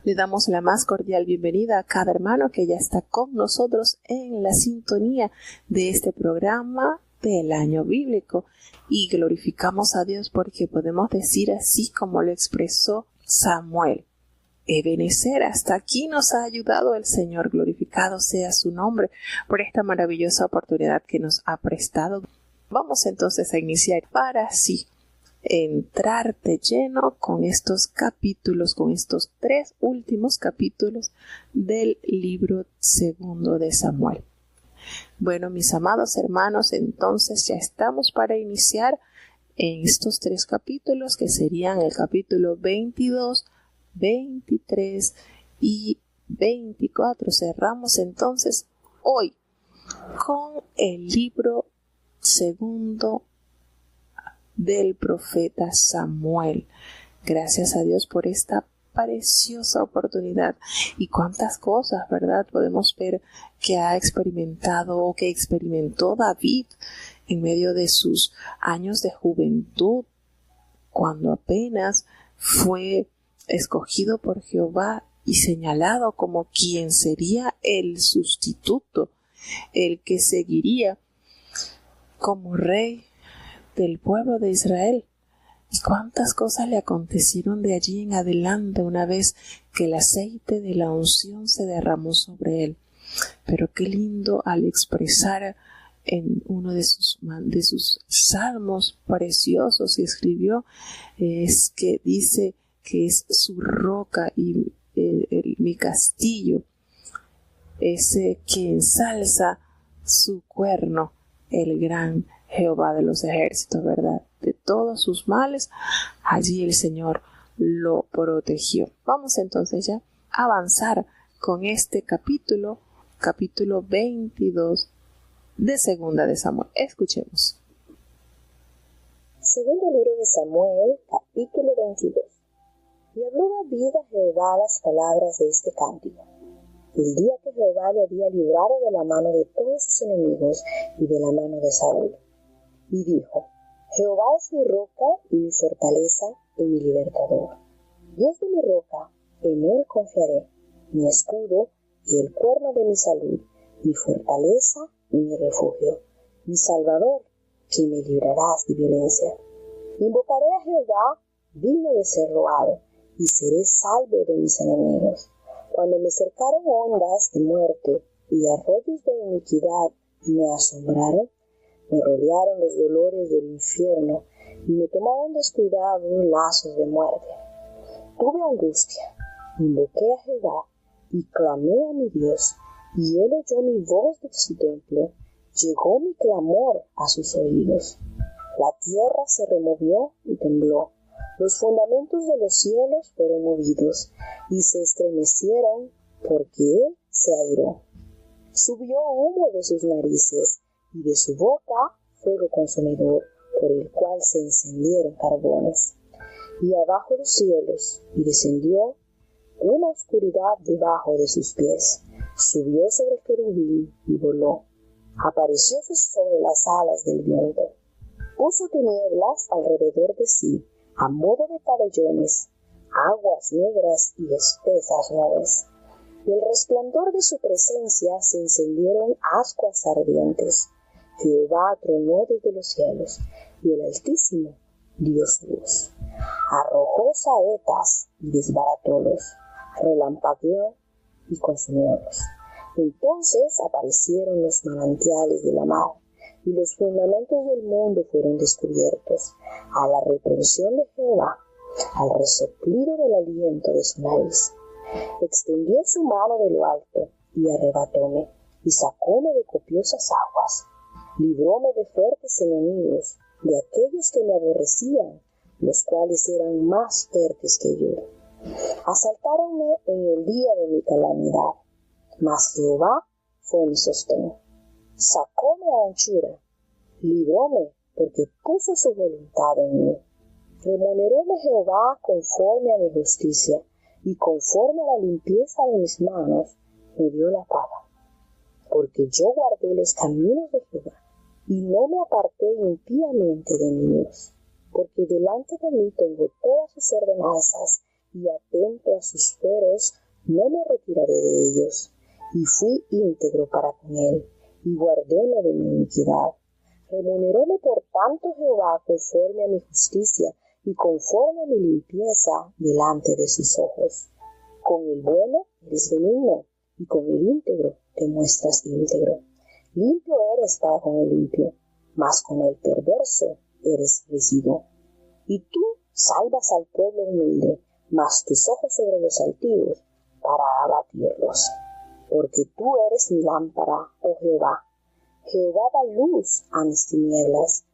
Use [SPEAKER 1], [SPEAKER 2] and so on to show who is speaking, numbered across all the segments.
[SPEAKER 1] Le damos la más cordial bienvenida a cada hermano que ya está con nosotros en la sintonía de este programa del año bíblico y glorificamos a Dios porque podemos decir así como lo expresó Samuel. Ebenezer, hasta aquí nos ha ayudado el Señor, glorificado sea su nombre por esta maravillosa oportunidad que nos ha prestado. Vamos entonces a iniciar para así entrar de lleno con estos capítulos, con estos 3 últimos capítulos del libro segundo de Samuel. Bueno, mis amados hermanos, entonces ya estamos para iniciar en estos 3 capítulos que serían el capítulo 22, 23 y 24. Cerramos entonces hoy con el libro segundo del profeta Samuel. Gracias a Dios por esta preciosa oportunidad y cuántas cosas, ¿verdad? Podemos ver que ha experimentado o que experimentó David en medio de sus años de juventud, cuando apenas fue escogido por Jehová y señalado como quien sería el sustituto, el que seguiría como rey del pueblo de Israel. Y cuántas cosas le acontecieron de allí en adelante una vez que el aceite de la unción se derramó sobre él. Pero qué lindo al expresar en uno de sus salmos preciosos que escribió, es que dice que es su roca y mi castillo, ese que ensalza su cuerno, el gran Jehová de los ejércitos, ¿verdad? De todos sus males, allí el Señor lo protegió. Vamos entonces ya a avanzar con este capítulo 22 de Segunda de Samuel. Escuchemos.
[SPEAKER 2] Segundo libro de Samuel, capítulo 22. Y habló David a Jehová las palabras de este cántico. El día que Jehová le había librado de la mano de todos sus enemigos y de la mano de Saúl. Y dijo: Jehová es mi roca y mi fortaleza y mi libertador. Dios de mi roca, en él confiaré, mi escudo y el cuerno de mi salud, mi fortaleza y mi refugio, mi salvador, que me librarás de violencia. Invocaré a Jehová, digno de ser loado, y seré salvo de mis enemigos. Cuando me cercaron ondas de muerte y arroyos de iniquidad me asombraron, me rodearon los dolores del infierno y me tomaron descuidados lazos de muerte. Tuve angustia, invoqué a Jehová y clamé a mi Dios, y él oyó mi voz desde su templo, llegó mi clamor a sus oídos. La tierra se removió y tembló, los fundamentos de los cielos fueron movidos y se estremecieron porque él se airó. Subió humo de sus narices y de su boca fuego consumidor, por el cual se encendieron carbones. Y abajo los cielos, y descendió una oscuridad debajo de sus pies. Subió sobre el querubín y voló. Apareció sobre las alas del viento. Puso tinieblas alrededor de sí, a modo de pabellones, aguas negras y espesas nubes. Del resplandor de su presencia se encendieron ascuas ardientes. Jehová tronó desde los cielos, y el Altísimo dio su luz. Arrojó saetas y desbaratólos, relampagueó y consumiólos. Entonces aparecieron los manantiales de la mar, y los fundamentos del mundo fueron descubiertos, a la reprensión de Jehová, al resoplido del aliento de su nariz. Extendió su mano de lo alto, y arrebatóme, y sacóme de copiosas aguas. Libróme de fuertes enemigos, de aquellos que me aborrecían, los cuales eran más fuertes que yo. Asaltáronme en el día de mi calamidad, mas Jehová fue mi sostén. Sacóme a anchura, libróme porque puso su voluntad en mí. Remuneróme Jehová conforme a mi justicia, y conforme a la limpieza de mis manos me dio la paga. Porque yo guardé los caminos de Jehová, y no me aparté impíamente de mi Dios. Porque delante de mí tengo todas sus ordenanzas, y atento a sus fueros, no me retiraré de ellos. Y fui íntegro para con él, y guardéme de mi iniquidad. Remuneróme por tanto Jehová conforme a mi justicia, y conforme a mi limpieza delante de sus ojos. Con el bueno eres benigno, y con el íntegro te muestras íntegro. Limpio eres para con el limpio, mas con el perverso eres rígido. Y tú salvas al pueblo humilde, mas tus ojos sobre los altivos para abatirlos. Porque tú eres mi lámpara, oh Jehová. Jehová da luz a mis tinieblas.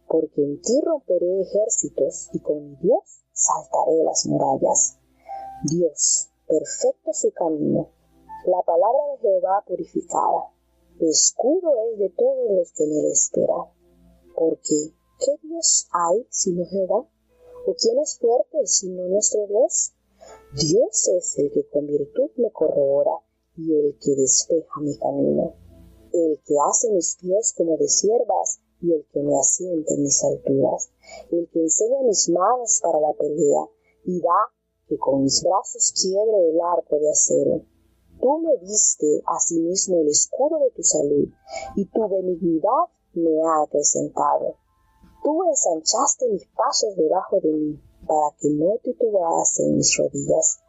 [SPEAKER 2] Porque en ti romperé ejércitos, y con mi Dios saltaré las murallas. Dios, perfecto su camino, la palabra de Jehová purificada. Escudo es de todos los que en él esperan. Porque, ¿qué Dios hay sino Jehová? ¿O quién es fuerte sino nuestro Dios? Dios es el que con virtud me corrobora, y el que despeja mi camino, el que hace mis pies como de ciervas, y el que me asienta en mis alturas, el que enseña mis manos para la pelea, y da que con mis brazos quiebre el arco de acero. Tú me diste asimismo el escudo de tu salud, y tu benignidad me ha acrecentado. Tú ensanchaste mis pasos debajo de mí, para que no titubeasen mis rodillas.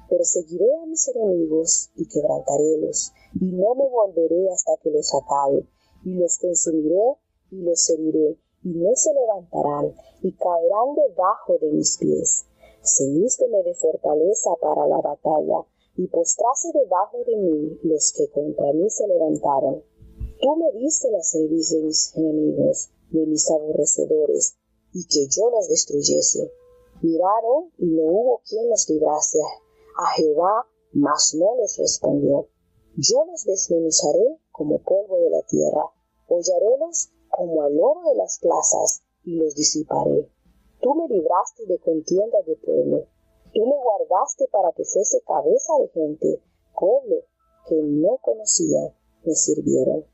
[SPEAKER 2] Perseguiré a mis enemigos y quebrantarélos, y no me volveré hasta que los acabe, y los consumiré y los heriré, y no se levantarán, y caerán debajo de mis pies. Ceñísteme de fortaleza para la batalla, y postrase debajo de mí los que contra mí se levantaron. Tú me diste la cerviz de mis enemigos, de mis aborrecedores, y que yo los destruyese. Miraron, y no hubo quien los librase a Jehová, mas no les respondió. Yo los desmenuzaré como polvo de la tierra, hollarélos como al oro de las plazas, y los disiparé. Tú me libraste de contiendas de pueblo, tú me guardaste para que fuese cabeza de gente, pueblo que no conocía, me sirvieron.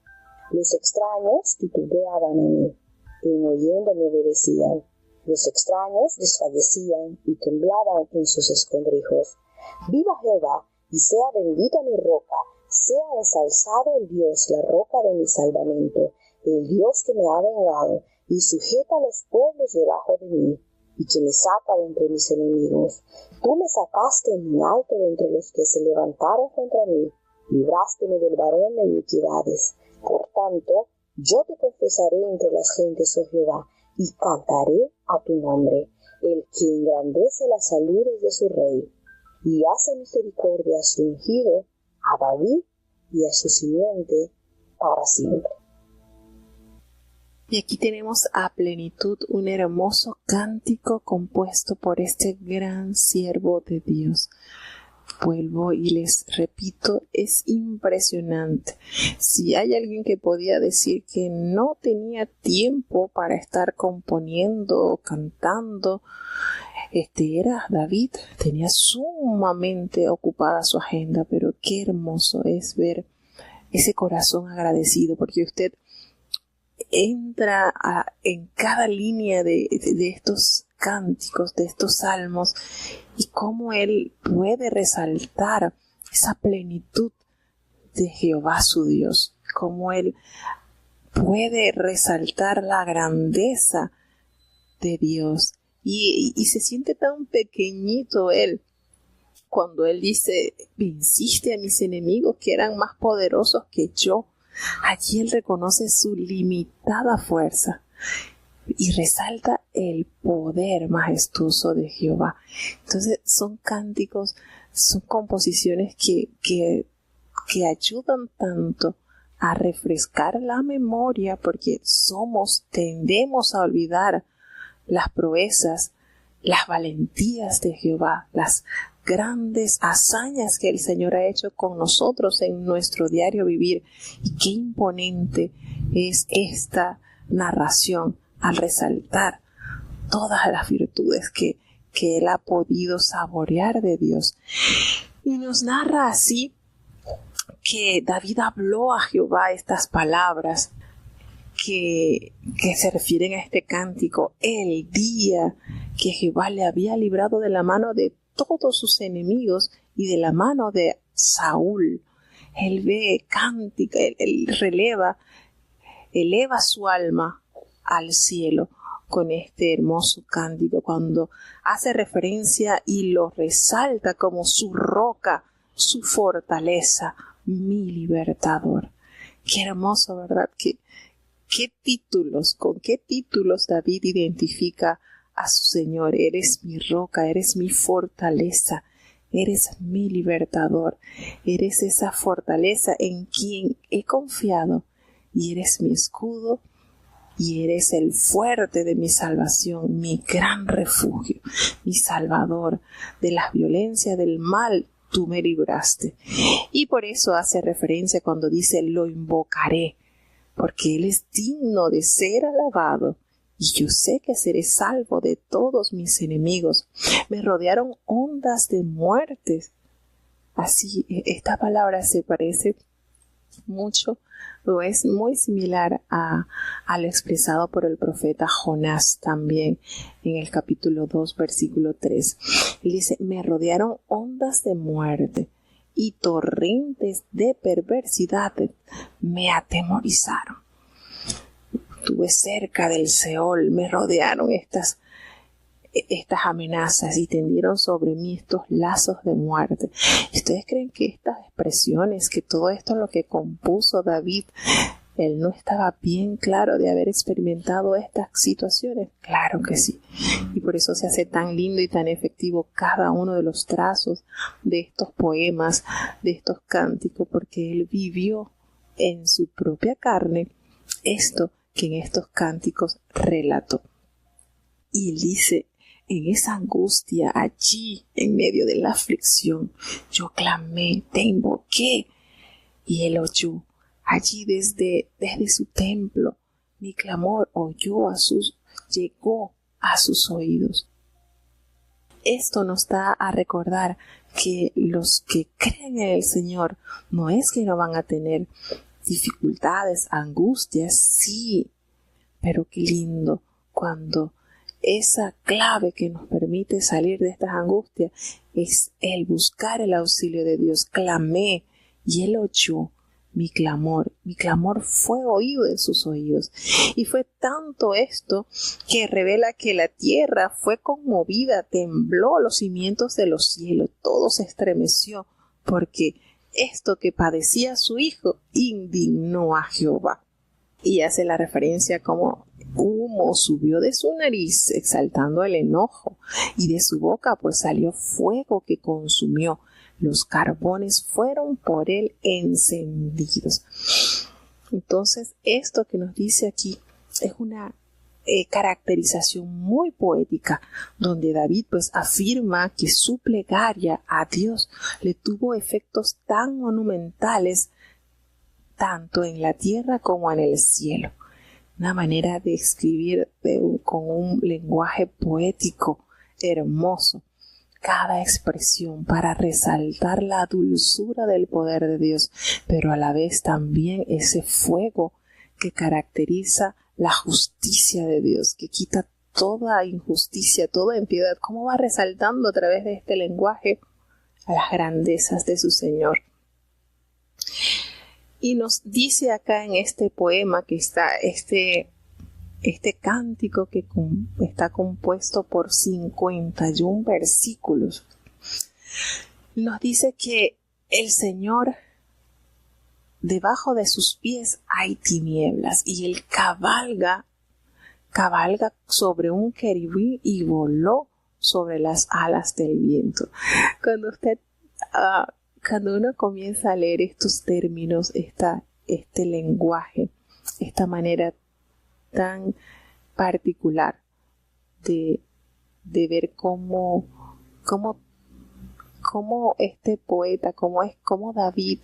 [SPEAKER 2] Los extraños titubeaban a mí, en oyendo me obedecían. Los extraños desfallecían y temblaban en sus escondrijos. Viva Jehová, y sea bendita mi roca, sea ensalzado el Dios, la roca de mi salvamento, el Dios que me ha vengado, y sujeta a los pueblos debajo de mí, y que me saca de entre mis enemigos. Tú me sacaste en alto de entre los que se levantaron contra mí, librásteme del varón de iniquidades. Por tanto, yo te confesaré entre las gentes, oh Jehová, y cantaré a tu nombre, el que engrandece las saludes de su rey, y hace misericordia a su ungido, a David y a su simiente para siempre.
[SPEAKER 1] Y aquí tenemos a plenitud un hermoso cántico compuesto por este gran siervo de Dios. Vuelvo y les repito, es impresionante. Si hay alguien que podía decir que no tenía tiempo para estar componiendo, cantando, era David. Tenía sumamente ocupada su agenda, pero qué hermoso es ver ese corazón agradecido, porque usted entra en cada línea de estos cánticos, de estos salmos, y cómo él puede resaltar esa plenitud de Jehová su Dios, cómo él puede resaltar la grandeza de Dios, y se siente tan pequeñito él cuando él dice: venciste a mis enemigos que eran más poderosos que yo. Allí él reconoce su limitada fuerza y resalta el poder majestuoso de Jehová. Entonces son cánticos, son composiciones que ayudan tanto a refrescar la memoria, porque tendemos a olvidar las proezas, las valentías de Jehová, las grandes hazañas que el Señor ha hecho con nosotros en nuestro diario vivir. Y qué imponente es esta narración al resaltar todas las virtudes que Él ha podido saborear de Dios. Y nos narra así que David habló a Jehová estas palabras que se refieren a este cántico el día que Jehová le había librado de la mano de todos sus enemigos y de la mano de Saúl. Él ve cántica, él eleva su alma al cielo con este hermoso cántico, cuando hace referencia y lo resalta como su roca, su fortaleza, mi libertador. Qué hermoso, ¿verdad? ¿Con qué títulos David identifica a su Señor? Eres mi roca, eres mi fortaleza, eres mi libertador, eres esa fortaleza en quien he confiado, y eres mi escudo, y eres el fuerte de mi salvación, mi gran refugio, mi salvador. De la violencia del mal tú me libraste. Y por eso hace referencia cuando dice lo invocaré, porque Él es digno de ser alabado. Y yo sé que seré salvo de todos mis enemigos. Me rodearon ondas de muerte. Así, esta palabra se parece mucho, o es muy similar a lo expresado por el profeta Jonás también en el capítulo 2, versículo 3. Él dice, me rodearon ondas de muerte y torrentes de perversidad me atemorizaron. Estuve cerca del Seol, me rodearon estas amenazas y tendieron sobre mí estos lazos de muerte. ¿Ustedes creen que estas expresiones, que todo esto es lo que compuso David, él no estaba bien claro de haber experimentado estas situaciones? Claro que sí. Y por eso se hace tan lindo y tan efectivo cada uno de los trazos de estos poemas, de estos cánticos, porque él vivió en su propia carne esto que en estos cánticos relató. Y él dice, en esa angustia, allí, en medio de la aflicción, yo clamé, te invoqué, y Él oyó. Allí desde su templo, mi clamor llegó a sus oídos. Esto nos da a recordar que los que creen en el Señor no es que no van a tener dificultades, angustias, sí, pero qué lindo cuando esa clave que nos permite salir de estas angustias es el buscar el auxilio de Dios. Clamé y Él oyó mi clamor. Mi clamor fue oído en sus oídos. Y fue tanto esto que revela que la tierra fue conmovida, tembló los cimientos de los cielos, todo se estremeció, porque esto que padecía su hijo indignó a Jehová. Y hace la referencia como humo subió de su nariz, exaltando el enojo, y de su boca pues salió fuego que consumió. Los carbones fueron por él encendidos. Entonces, esto que nos dice aquí es una caracterización muy poética, donde David pues afirma que su plegaria a Dios le tuvo efectos tan monumentales tanto en la tierra como en el cielo. Una manera de escribir con un lenguaje poético hermoso, cada expresión para resaltar la dulzura del poder de Dios, pero a la vez también ese fuego que caracteriza la justicia de Dios, que quita toda injusticia, toda impiedad. ¿Cómo va resaltando a través de este lenguaje a las grandezas de su Señor? Y nos dice acá en este poema que está este cántico que está compuesto por 51 versículos. Nos dice que el Señor, debajo de sus pies hay tinieblas, y Él cabalga sobre un querubín y voló sobre las alas del viento. Cuando uno comienza a leer estos términos, este lenguaje, esta manera tan particular de ver cómo este poeta, cómo David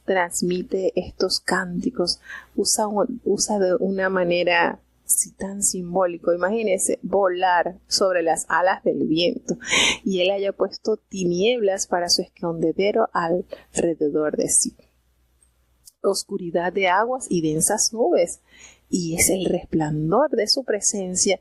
[SPEAKER 1] transmite estos cánticos, usa de una manera así tan simbólico. Imagínense volar sobre las alas del viento, y él haya puesto tinieblas para su escondedero alrededor de sí, oscuridad de aguas y densas nubes, y es el resplandor de su presencia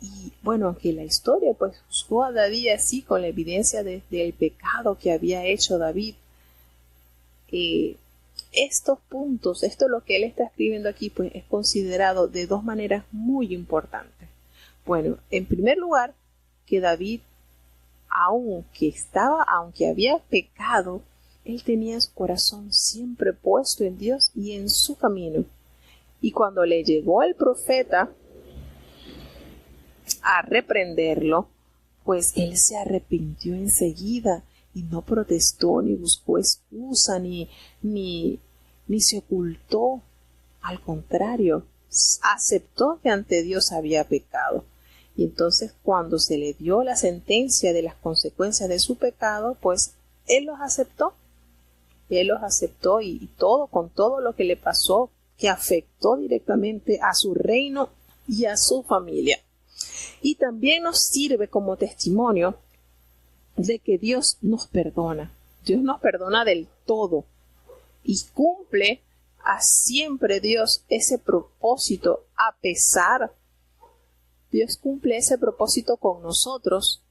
[SPEAKER 1] Y bueno, aunque la historia pues juzgó a David así con la evidencia del pecado que había hecho David, estos puntos, esto lo que él está escribiendo aquí, pues es considerado de dos maneras muy importantes. Bueno, en primer lugar, que David, aunque había pecado, él tenía su corazón siempre puesto en Dios y en su camino. Y cuando le llegó el profeta a reprenderlo, pues él se arrepintió enseguida y no protestó, ni buscó excusa, ni se ocultó. Al contrario, aceptó que ante Dios había pecado. Y entonces cuando se le dio la sentencia de las consecuencias de su pecado, pues él los aceptó. Él los aceptó y con todo lo que le pasó, que afectó directamente a su reino y a su familia. Y también nos sirve como testimonio de que Dios nos perdona. Dios nos perdona del todo y cumple siempre Dios ese propósito Dios cumple ese propósito con nosotros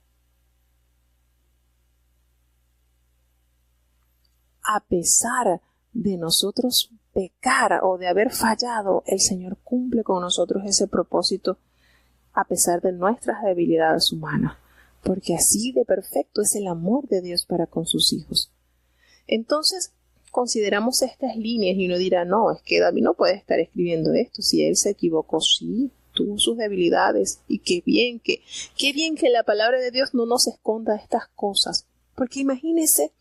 [SPEAKER 1] a pesar de nosotros pecar o de haber fallado. El Señor cumple con nosotros ese propósito a pesar de nuestras debilidades humanas, porque así de perfecto es el amor de Dios para con sus hijos. Entonces, consideramos estas líneas y uno dirá, no, es que David no puede estar escribiendo esto, si él se equivocó, sí, tuvo sus debilidades, y qué bien que la palabra de Dios no nos esconda estas cosas, porque imagínese,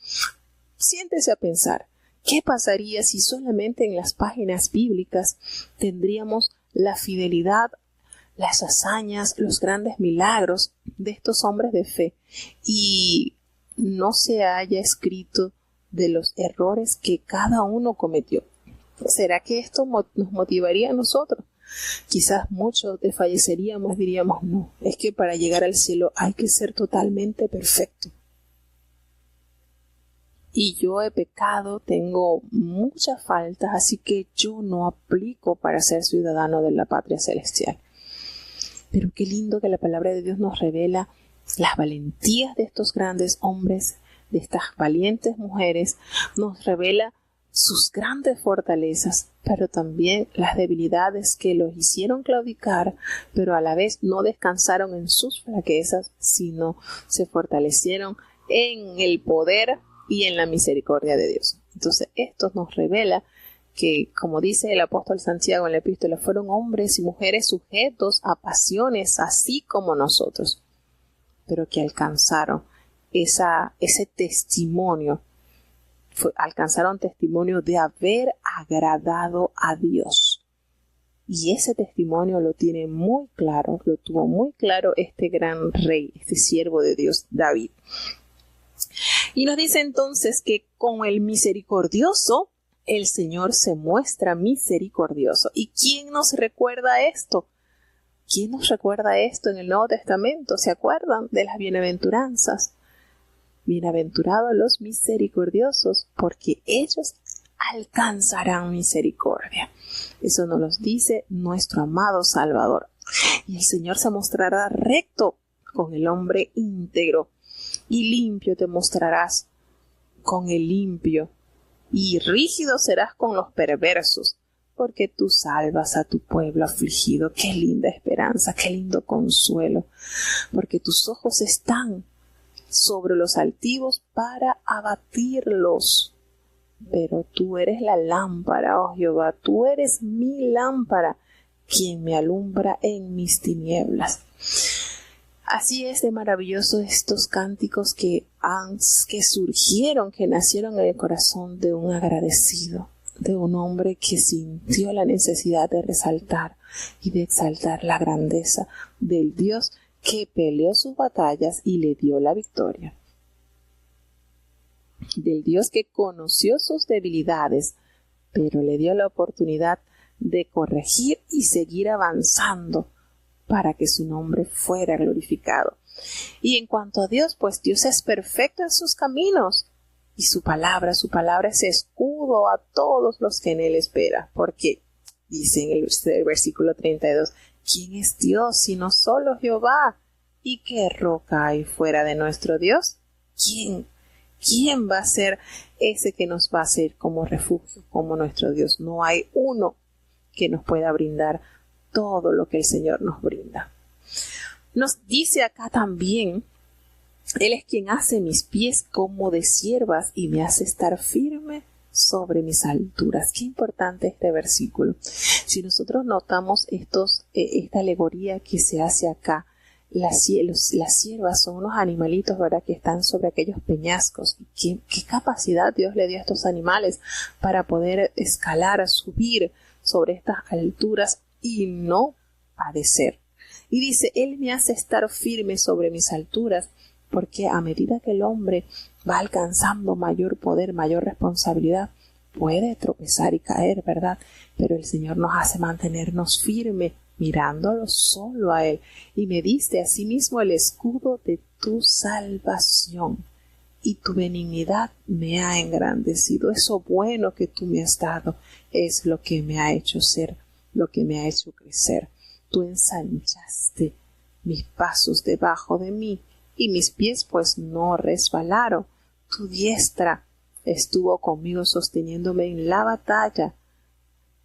[SPEAKER 1] siéntese a pensar, ¿qué pasaría si solamente en las páginas bíblicas tendríamos la fidelidad, las hazañas, los grandes milagros de estos hombres de fe y no se haya escrito de los errores que cada uno cometió? ¿Será que esto nos motivaría a nosotros? Quizás muchos desfalleceríamos, diríamos, no, es que para llegar al cielo hay que ser totalmente perfecto. Y yo he pecado, tengo muchas faltas, así que yo no aplico para ser ciudadano de la patria celestial. Pero qué lindo que la palabra de Dios nos revela las valentías de estos grandes hombres, de estas valientes mujeres, nos revela sus grandes fortalezas, pero también las debilidades que los hicieron claudicar, pero a la vez no descansaron en sus flaquezas, sino se fortalecieron en el poder y en la misericordia de Dios. Entonces, esto nos revela que, como dice el apóstol Santiago en la epístola, fueron hombres y mujeres sujetos a pasiones así como nosotros, pero que alcanzaron ese testimonio, alcanzaron testimonio de haber agradado a Dios. Y ese testimonio lo tiene muy claro, lo tuvo muy claro este gran rey, este siervo de Dios, David. Y nos dice entonces que con el misericordioso, el Señor se muestra misericordioso. ¿Y quién nos recuerda esto? ¿Quién nos recuerda esto en el Nuevo Testamento? ¿Se acuerdan de las bienaventuranzas? Bienaventurados los misericordiosos, porque ellos alcanzarán misericordia. Eso nos lo dice nuestro amado Salvador. Y el Señor se mostrará recto con el hombre íntegro, y limpio te mostrarás con el limpio, y rígido serás con los perversos, porque tú salvas a tu pueblo afligido. Qué linda esperanza, qué lindo consuelo, porque tus ojos están sobre los altivos para abatirlos. Pero tú eres la lámpara, oh Jehová, tú eres mi lámpara, quien me alumbra en mis tinieblas. Así es de maravilloso estos cánticos que surgieron, que nacieron en el corazón de un agradecido, de un hombre que sintió la necesidad de resaltar y de exaltar la grandeza del Dios que peleó sus batallas y le dio la victoria. Del Dios que conoció sus debilidades, pero le dio la oportunidad de corregir y seguir avanzando para que su nombre fuera glorificado. Y en cuanto a Dios, pues Dios es perfecto en sus caminos, y su palabra es escudo a todos los que en él esperan, porque dice en el versículo 32, ¿quién es Dios sino solo Jehová? ¿Y qué roca hay fuera de nuestro Dios? ¿Quién? ¿Quién va a ser ese que nos va a ser como refugio, como nuestro Dios? No hay uno que nos pueda brindar todo lo que el Señor nos brinda. Nos dice acá también, Él es quien hace mis pies como de ciervas y me hace estar firme sobre mis alturas. Qué importante este versículo. Si nosotros notamos esta alegoría que se hace acá, las ciervas son unos animalitos, ¿verdad?, que están sobre aquellos peñascos. ¿Qué capacidad Dios le dio a estos animales para poder escalar, subir sobre estas alturas y no padecer? Y dice, Él me hace estar firme sobre mis alturas, porque a medida que el hombre va alcanzando mayor poder, mayor responsabilidad, puede tropezar y caer, ¿verdad? Pero el Señor nos hace mantenernos firmes, mirándolo solo a Él. Y me diste asimismo el escudo de tu salvación, y tu benignidad me ha engrandecido. Eso bueno que tú me has dado es lo que me ha hecho ser, lo que me ha hecho crecer. Tú ensanchaste mis pasos debajo de mí, y mis pies pues no resbalaron. Tu diestra estuvo conmigo sosteniéndome en la batalla.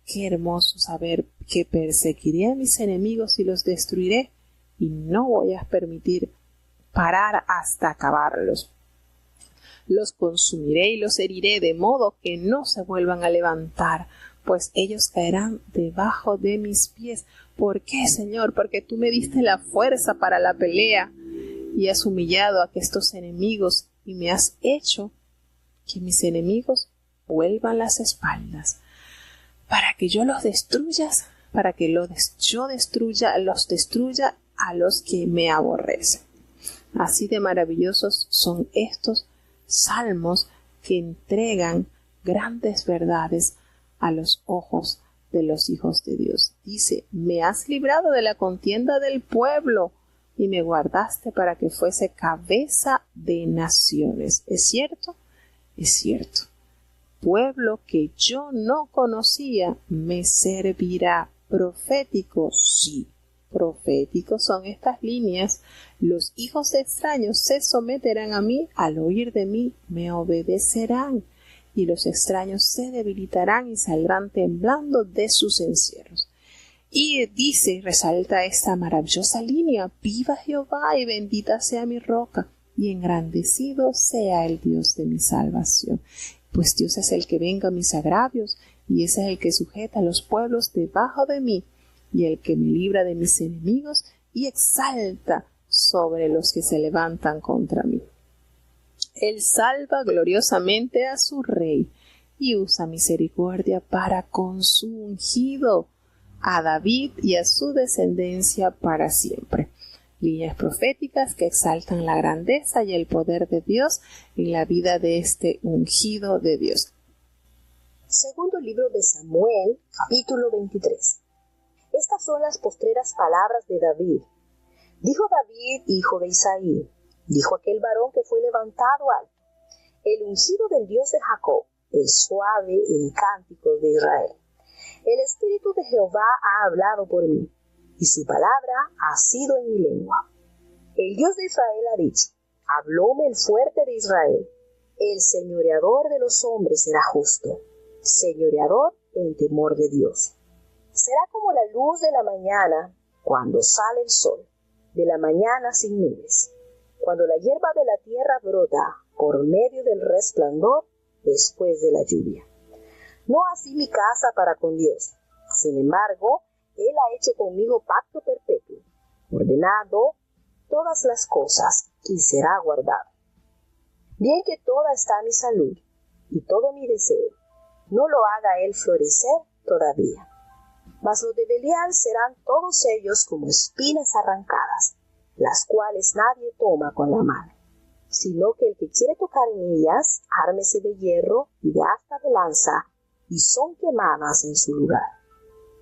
[SPEAKER 1] Qué hermoso saber que perseguiré a mis enemigos y los destruiré, y no voy a permitir parar hasta acabarlos. Los consumiré y los heriré de modo que no se vuelvan a levantar, pues ellos caerán debajo de mis pies. ¿Por qué, Señor? Porque tú me diste la fuerza para la pelea y has humillado a estos enemigos y me has hecho que mis enemigos vuelvan las espaldas, para que yo los destruyas, para que los destruya a los que me aborrecen. Así de maravillosos son estos salmos que entregan grandes verdades a los ojos de los hijos de Dios. Dice, me has librado de la contienda del pueblo y me guardaste para que fuese cabeza de naciones. ¿Es cierto? Es cierto. Pueblo que yo no conocía me servirá. Profético, sí. Proféticos son estas líneas. Los hijos de extraños se someterán a mí, al oír de mí me obedecerán, y los extraños se debilitarán y saldrán temblando de sus encierros. Y dice, resalta esta maravillosa línea, viva Jehová y bendita sea mi roca, y engrandecido sea el Dios de mi salvación. Pues Dios es el que venga mis agravios, y ese es el que sujeta a los pueblos debajo de mí, y el que me libra de mis enemigos y exalta sobre los que se levantan contra mí. Él salva gloriosamente a su rey y usa misericordia para con su ungido, a David y a su descendencia para siempre. Líneas proféticas que exaltan la grandeza y el poder de Dios en la vida de este ungido de Dios.
[SPEAKER 2] Segundo libro de Samuel, capítulo 23. Estas son las postreras palabras de David. Dijo David, hijo de Isaí, dijo aquel varón que fue levantado alto, el ungido del Dios de Jacob, el suave en cánticos de Israel. El Espíritu de Jehová ha hablado por mí, y su palabra ha sido en mi lengua. El Dios de Israel ha dicho, hablóme el fuerte de Israel, el señoreador de los hombres será justo, señoreador en temor de Dios. Será como la luz de la mañana cuando sale el sol, de la mañana sin nubes, cuando la hierba de la tierra brota por medio del resplandor después de la lluvia. No así mi casa para con Dios. Sin embargo, Él ha hecho conmigo pacto perpetuo, ordenado todas las cosas y será guardado. Bien que toda está mi salud y todo mi deseo, no lo haga Él florecer todavía. Mas los de Belial serán todos ellos como espinas arrancadas, las cuales nadie toma con la mano, sino que el que quiere tocar en ellas, ármese de hierro y de asta de lanza, y son quemadas en su lugar.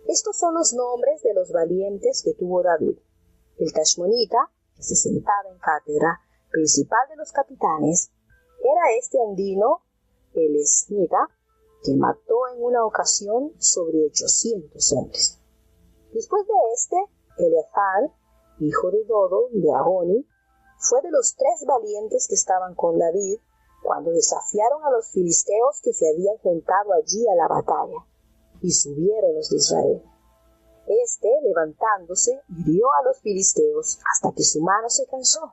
[SPEAKER 2] Estos son los nombres de los valientes que tuvo David. El Tachmonita, que se sentaba en cátedra, principal de los capitanes, era este andino, el esnita, que mató en una ocasión sobre 800 hombres. Después de este, Eleazar, hijo de Dodo, de Agoni, fue de los 3 valientes que estaban con David cuando desafiaron a los filisteos que se habían juntado allí a la batalla, y subieron los de Israel. Este, levantándose, hirió a los filisteos hasta que su mano se cansó,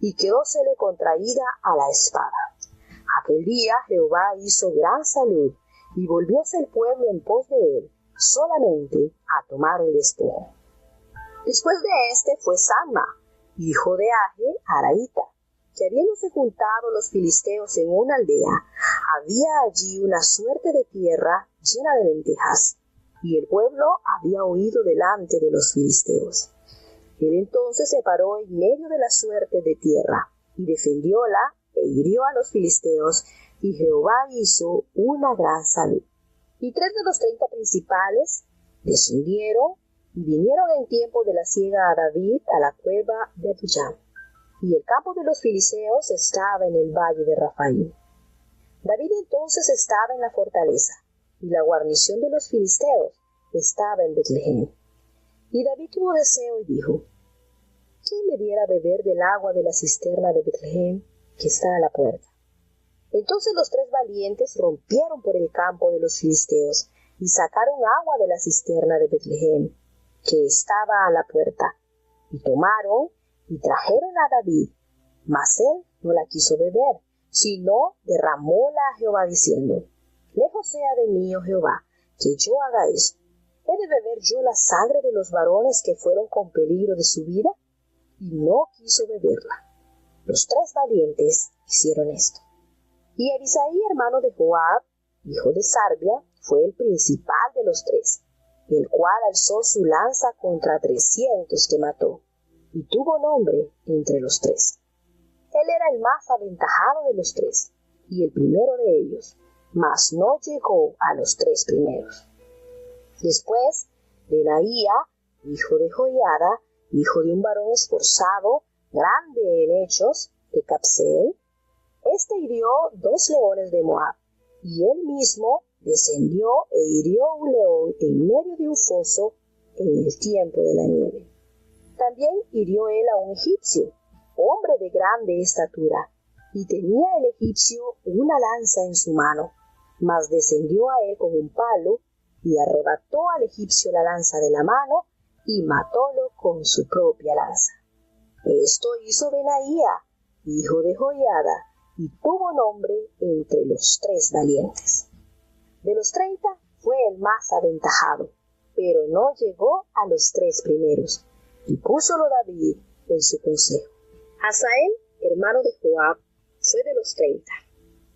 [SPEAKER 2] y quedósele contraída a la espada. Aquel día Jehová hizo gran salud, y volvióse el pueblo en pos de él, solamente a tomar el despojo. Después de este fue Samma, hijo de Age, araíta, que habiéndose juntado los filisteos en una aldea, había allí una suerte de tierra llena de lentejas, y el pueblo había huido delante de los filisteos. Él entonces se paró en medio de la suerte de tierra, y defendióla, e hirió a los filisteos, y Jehová hizo una gran salud. Y 3 de los 30 principales descendieron, y vinieron en tiempo de la siega a David a la cueva de Adullam. Y el campo de los filisteos estaba en el valle de Rafaim. David entonces estaba en la fortaleza, y la guarnición de los filisteos estaba en Betlehem. Y David tuvo deseo y dijo: ¿quién me diera a beber del agua de la cisterna de Betlehem, que está a la puerta? Entonces los 3 valientes rompieron por el campo de los filisteos, y sacaron agua de la cisterna de Betlehem, que estaba a la puerta, y tomaron y trajeron a David, mas él no la quiso beber, sino derramóla a Jehová, diciendo: lejos sea de mí, oh Jehová, que yo haga esto. ¿He de beber yo la sangre de los varones que fueron con peligro de su vida? Y no quiso beberla. Los 3 valientes hicieron esto. Y Abisai, hermano de Joab, hijo de Sarbia, fue el principal de los 3, el cual alzó su lanza contra 300 que mató, y tuvo nombre entre los 3. Él era el más aventajado de los 3, y el primero de ellos, mas no llegó a los 3 primeros. Después, Benaía, hijo de Joiada, hijo de un varón esforzado, grande en hechos, de Capseel, este hirió 2 leones de Moab, y él mismo descendió e hirió un león en medio de un foso en el tiempo de la nieve. También hirió él a un egipcio, hombre de grande estatura, y tenía el egipcio una lanza en su mano, mas descendió a él con un palo, y arrebató al egipcio la lanza de la mano, y matólo con su propia lanza. Esto hizo Benaía, hijo de Joiada, y tuvo nombre entre los 3 valientes. De los 30 fue el más aventajado, pero no llegó a los 3 primeros, y púsolo David en su consejo. Asael, hermano de Joab, fue de los 30.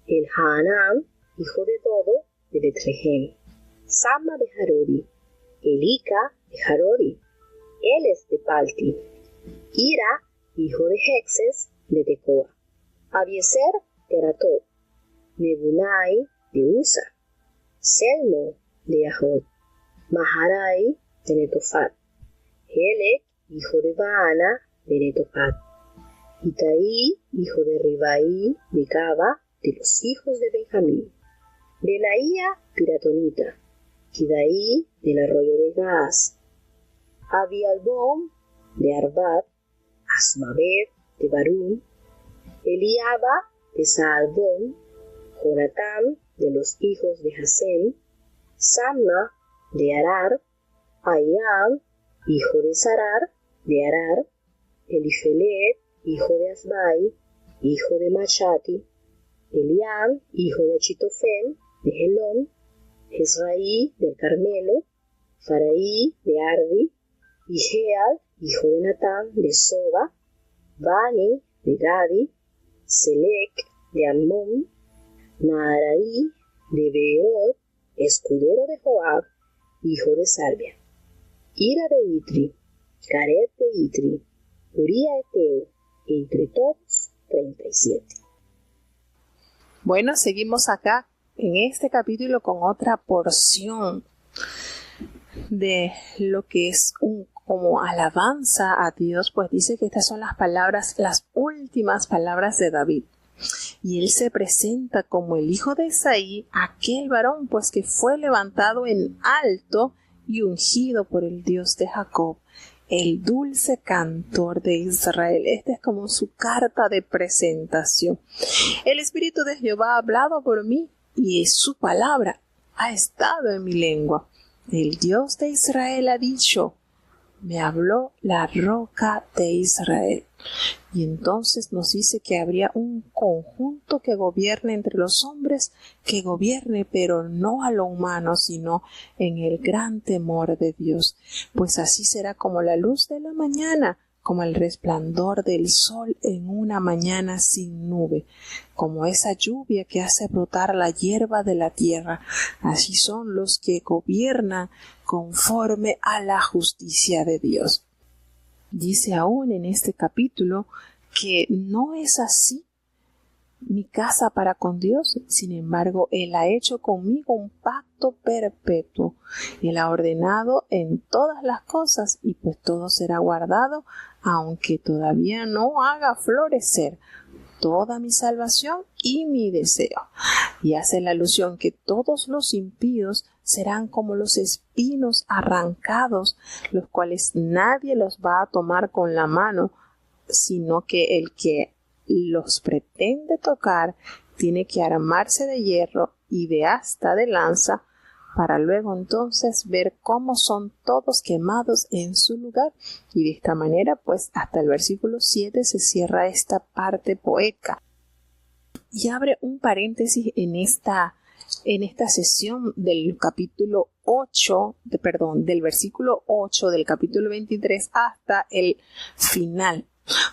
[SPEAKER 2] El Haanán, hijo de Dodo, de Betlehem. Samma de Harodi. Elica de Harodi. Él es de Palti. Ira, hijo de Hexes, de Tecoa. Abiezer de Aratot. Nebunai de Usa. Selmo de Ahod. Maharai de Netofat. Helec, hijo de Baana, de Netofat. Itai, hijo de Ribai, de Gaba, de los hijos de Benjamín. Benaía, piratonita. Kidai, del arroyo de Gaas. Abialbom, de Arbat. Asmavet, de Barún. Eliaba, de Saalbón. Jonatán, de los hijos de Hasem. Samna, de Arar. Ayam, hijo de Sarar, de Arar. Elifelet, hijo de Asbai, hijo de Machati. Eliam, hijo de Achitofel, de Helón. Jezraí, del Carmelo. Faraí, de Ardi. Ijeal, hijo de Natán, de Soba. Bani, de Gadi. Selec, de Ammón. Naaraí, de Beerot, escudero de Joab, hijo de Sarbia. Ira de Itri, Gareb de Itri, Uría Eteo, entre todos 37.
[SPEAKER 1] Bueno, seguimos acá en este capítulo con otra porción de lo que es como alabanza a Dios, pues dice que estas son las palabras, las últimas palabras de David. Y él se presenta como el hijo de Isaí, aquel varón pues que fue levantado en alto y ungido por el Dios de Jacob. el dulce cantor de Israel. Esta es como su carta de presentación. El Espíritu de Jehová ha hablado por mí y su palabra ha estado en mi lengua. El Dios de Israel ha dicho, me habló la roca de Israel. Y entonces nos dice que habría un conjunto que gobierne entre los hombres, que gobierne pero no a lo humano, sino en el gran temor de Dios. Pues así será como la luz de la mañana, como el resplandor del sol en una mañana sin nube, como esa lluvia que hace brotar la hierba de la tierra. Así son los que gobiernan conforme a la justicia de Dios. Dice aún en este capítulo que no es así mi casa para con Dios. Sin embargo, Él ha hecho conmigo un pacto perpetuo. Él ha ordenado en todas las cosas y pues todo será guardado, aunque todavía no haga florecer toda mi salvación y mi deseo. Y hace la alusión que todos los impíos serán como los espinos arrancados, los cuales nadie los va a tomar con la mano, sino que el que los pretende tocar tiene que armarse de hierro y de asta de lanza, para luego entonces ver cómo son todos quemados en su lugar. Y de esta manera, pues hasta el versículo 7 se cierra esta parte poética. Y abre un paréntesis en esta sesión del capítulo 8, del versículo 8 del capítulo 23 hasta el final,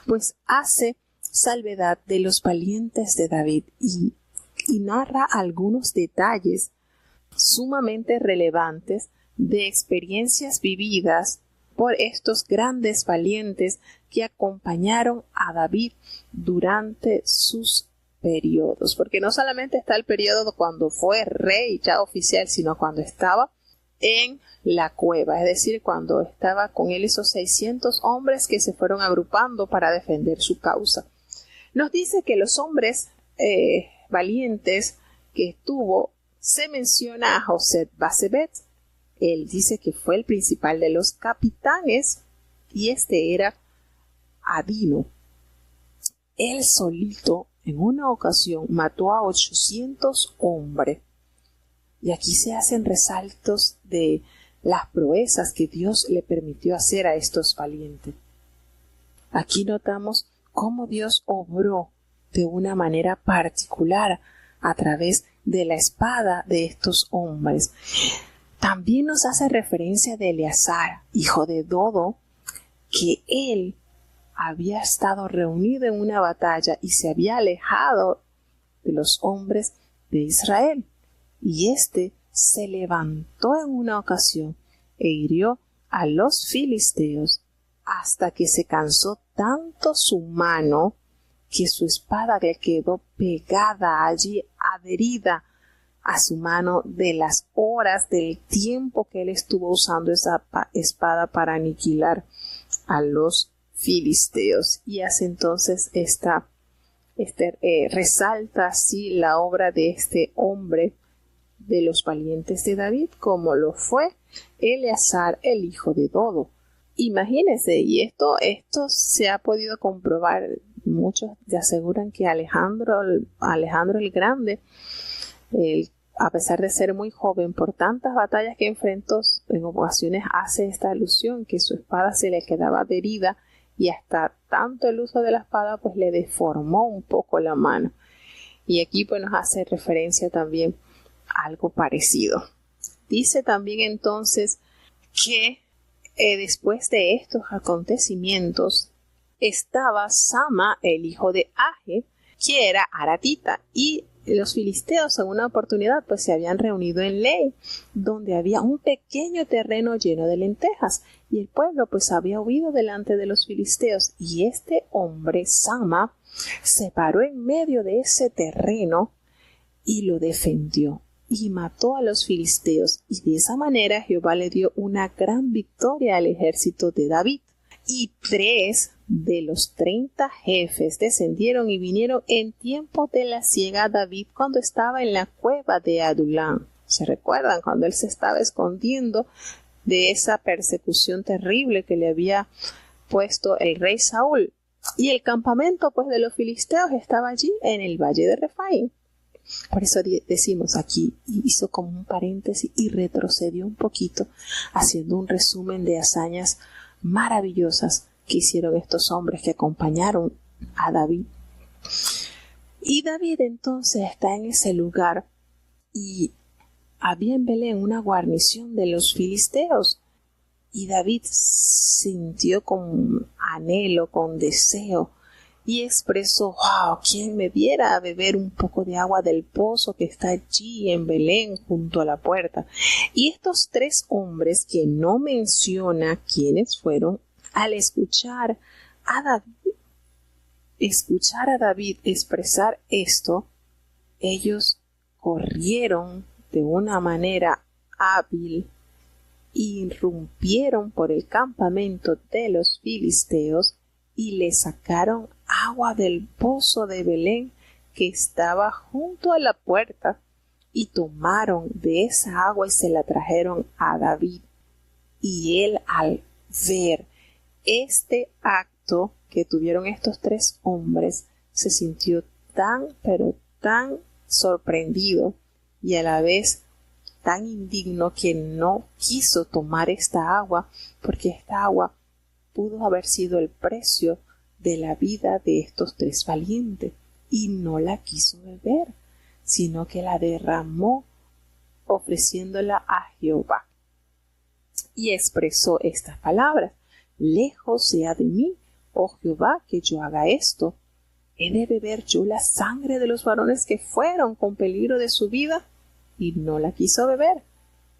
[SPEAKER 1] pues hace salvedad de los valientes de David y narra algunos detalles sumamente relevantes de experiencias vividas por estos grandes valientes que acompañaron a David durante sus periodos, porque no solamente está el periodo cuando fue rey ya oficial, sino cuando estaba en la cueva, es decir, cuando estaba con él esos 600 hombres que se fueron agrupando para defender su causa. Nos dice que los hombres valientes que estuvo, se menciona a José Basebet. Él dice que fue el principal de los capitanes y este era Adino. Él solito en una ocasión mató a 800 hombres. Y aquí se hacen resaltos de las proezas que Dios le permitió hacer a estos valientes. Aquí notamos cómo Dios obró de una manera particular a través de la espada de estos hombres. También nos hace referencia de Eleazar, hijo de Dodo, que él había estado reunido en una batalla y se había alejado de los hombres de Israel. Y éste se levantó en una ocasión e hirió a los filisteos hasta que se cansó tanto su mano que su espada le quedó pegada allí, adherida a su mano de las horas del tiempo que él estuvo usando esa espada para aniquilar a los filisteos. Y hace entonces resalta así la obra de este hombre de los valientes de David, como lo fue Eleazar, el hijo de Dodo. Imagínense, y esto se ha podido comprobar. Muchos te aseguran que Alejandro el Grande, a pesar de ser muy joven, por tantas batallas que enfrentó, en ocasiones hace esta alusión que su espada se le quedaba adherida y hasta tanto el uso de la espada pues le deformó un poco la mano. Y aquí pues nos hace referencia también a algo parecido. Dice también entonces que después de estos acontecimientos estaba Sama, el hijo de Age, que era aratita, y los filisteos en una oportunidad pues se habían reunido en Lei, donde había un pequeño terreno lleno de lentejas, y el pueblo pues había huido delante de los filisteos, y este hombre, Sama, se paró en medio de ese terreno y lo defendió, y mató a los filisteos, y de esa manera Jehová le dio una gran victoria al ejército de David. Y 3 de los 30 jefes descendieron y vinieron en tiempo de la siega a David cuando estaba en la cueva de Adulán. ¿Se recuerdan? Cuando él se estaba escondiendo de esa persecución terrible que le había puesto el rey Saúl. Y el campamento pues de los filisteos estaba allí en el valle de Refaim. Por eso decimos aquí, hizo como un paréntesis y retrocedió un poquito, haciendo un resumen de hazañas maravillosas que hicieron estos hombres que acompañaron a David. Y David entonces está en ese lugar y había en Belén una guarnición de los filisteos. Y David sintió con anhelo, con deseo, y expresó: ¡wow! ¿Quién me viera a beber un poco de agua del pozo que está allí en Belén junto a la puerta? Y estos tres hombres, que no menciona quiénes fueron, al escuchar a David expresar esto, ellos corrieron de una manera hábil, irrumpieron por el campamento de los filisteos y le sacaron agua del pozo de Belén que estaba junto a la puerta, y tomaron de esa agua y se la trajeron a David. Y él, al ver este acto que tuvieron estos tres hombres, se sintió tan, pero tan sorprendido y a la vez tan indigno que no quiso tomar esta agua, porque esta agua pudo haber sido el precio de la vida de estos tres valientes, y no la quiso beber, sino que la derramó ofreciéndola a Jehová. Y expresó estas palabras: lejos sea de mí, oh Jehová, que yo haga esto. ¿He de beber yo la sangre de los varones que fueron con peligro de su vida? Y no la quiso beber.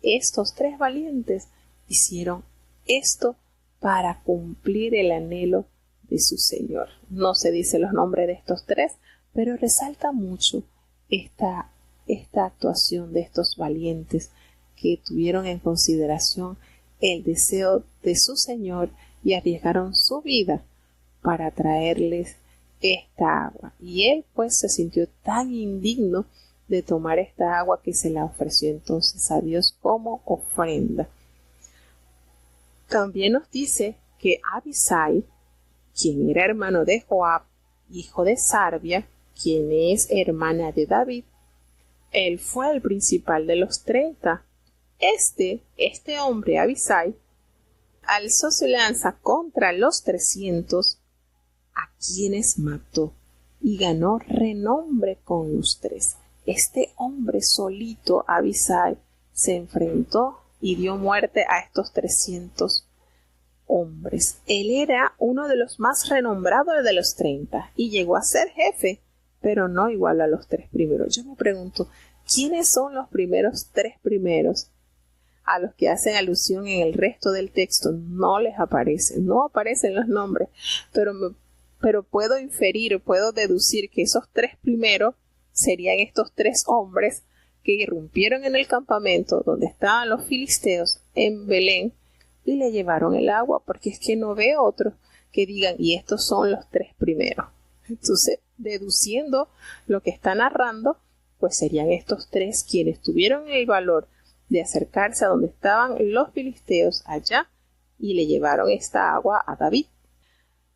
[SPEAKER 1] Estos tres valientes hicieron esto para cumplir el anhelo de su Señor. No se dice los nombres de estos tres, pero resalta mucho esta actuación de estos valientes que tuvieron en consideración el deseo de su Señor y arriesgaron su vida para traerles esta agua. Y él pues se sintió tan indigno de tomar esta agua que se la ofreció entonces a Dios como ofrenda. También nos dice que Abisai, quien era hermano de Joab, hijo de Sarvia, quien es hermana de David, él fue el principal de los 30. Este hombre, Abisai, alzó su lanza contra los 300, a quienes mató, y ganó renombre con los tres. Este hombre solito, Abisai, se enfrentó y dio muerte a estos 300 hombres. Él era uno de los más renombrados de los 30 y llegó a ser jefe, pero no igual a los tres primeros. Yo me pregunto, ¿quiénes son los primeros tres primeros a los que hacen alusión en el resto del texto? No les aparecen, no aparecen los nombres, pero puedo inferir, puedo deducir que esos tres primeros serían estos tres hombres que irrumpieron en el campamento donde estaban los filisteos en Belén y le llevaron el agua, porque es que no veo otros que digan, y estos son los tres primeros. Entonces, deduciendo lo que está narrando, pues serían estos tres quienes tuvieron el valor de acercarse a donde estaban los filisteos allá y le llevaron esta agua a David.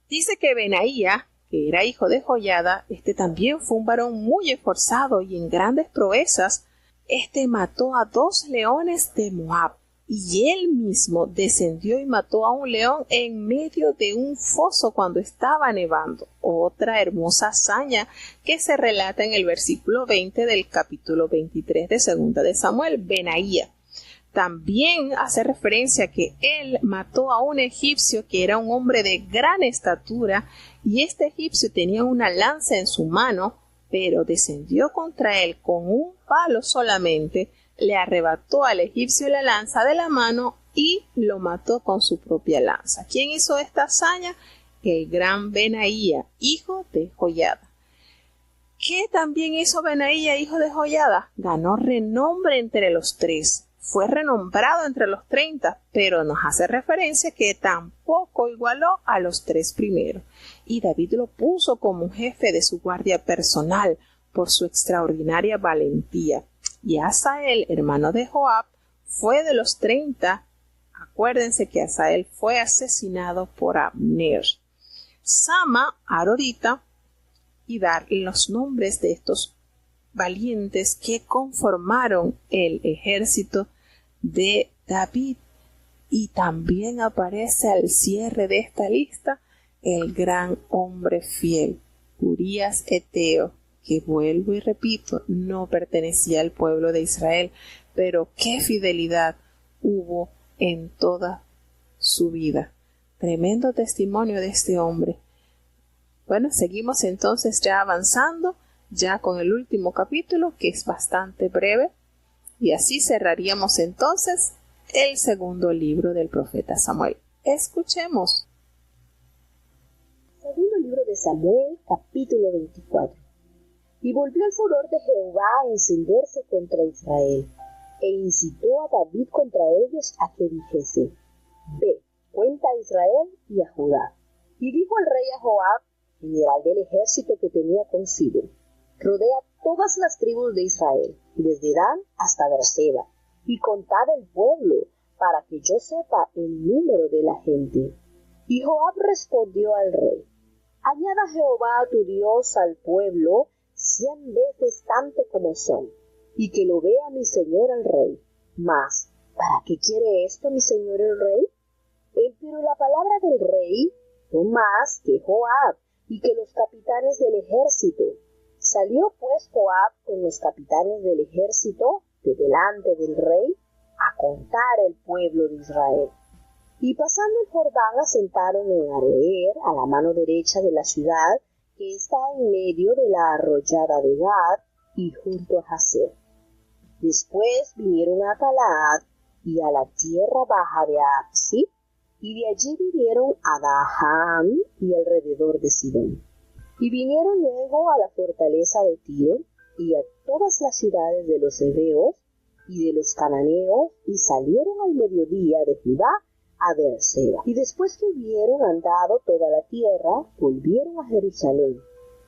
[SPEAKER 1] Dice que Benaía, que era hijo de Joiada, también fue un varón muy esforzado y en grandes proezas. Mató a 2 leones de Moab, y él mismo descendió y mató a un león en medio de un foso cuando estaba nevando. Otra hermosa hazaña que se relata en el versículo 20 del capítulo 23 de Segunda de Samuel. Benaía también hace referencia a que él mató a un egipcio que era un hombre de gran estatura, y este egipcio tenía una lanza en su mano, pero descendió contra él con un palo solamente, le arrebató al egipcio la lanza de la mano y lo mató con su propia lanza. ¿Quién hizo esta hazaña? El gran Benaía, hijo de Joiada. ¿Qué también hizo Benaía, hijo de Joiada? Ganó renombre entre los tres. Fue renombrado entre los 30, pero nos hace referencia que tampoco igualó a los tres primeros. Y David lo puso como un jefe de su guardia personal por su extraordinaria valentía. Y Asael, hermano de Joab, fue de los 30, a Acuérdense que Asael fue asesinado por Abner. Sama, Arorita, y dar los nombres de estos valientes que conformaron el ejército de David. Y también aparece al cierre de esta lista el gran hombre fiel, Urías Eteo, que vuelvo y repito, no pertenecía al pueblo de Israel, pero qué fidelidad hubo en toda su vida. Tremendo testimonio de este hombre. Bueno, seguimos entonces ya avanzando, ya con el último capítulo, que es bastante breve, y así cerraríamos entonces el segundo libro del profeta Samuel. Escuchemos.
[SPEAKER 2] Segundo libro de Samuel, capítulo 24. Y volvió el furor de Jehová a encenderse contra Israel, e incitó a David contra ellos a que dijese: Ve, cuenta a Israel y a Judá. Y dijo el rey a Joab, general del ejército que tenía consigo: Rodea todas las tribus de Israel, desde Dan hasta Beerseba, y contad el pueblo, para que yo sepa el número de la gente. Y Joab respondió al rey: Añada Jehová tu Dios al pueblo 100 veces tanto como son, y que lo vea mi señor el rey. Mas, ¿para qué quiere esto mi señor el rey? Pero la palabra del rey no más que Joab y que los capitanes del ejército. Salió pues Joab con los capitanes del ejército de delante del rey a contar el pueblo de Israel. Y pasando el Jordán asentaron en Aroer, a la mano derecha de la ciudad, que está en medio de la arroyada de Gad y junto a Jazer. Después vinieron a Galaad y a la tierra baja de Absi, y de allí vinieron a Daham y alrededor de Sidón. Y vinieron luego a la fortaleza de Tiro y a todas las ciudades de los heveos y de los cananeos, y salieron al mediodía de Judá a Beerseba. Y después que hubieron andado toda la tierra, volvieron a Jerusalén,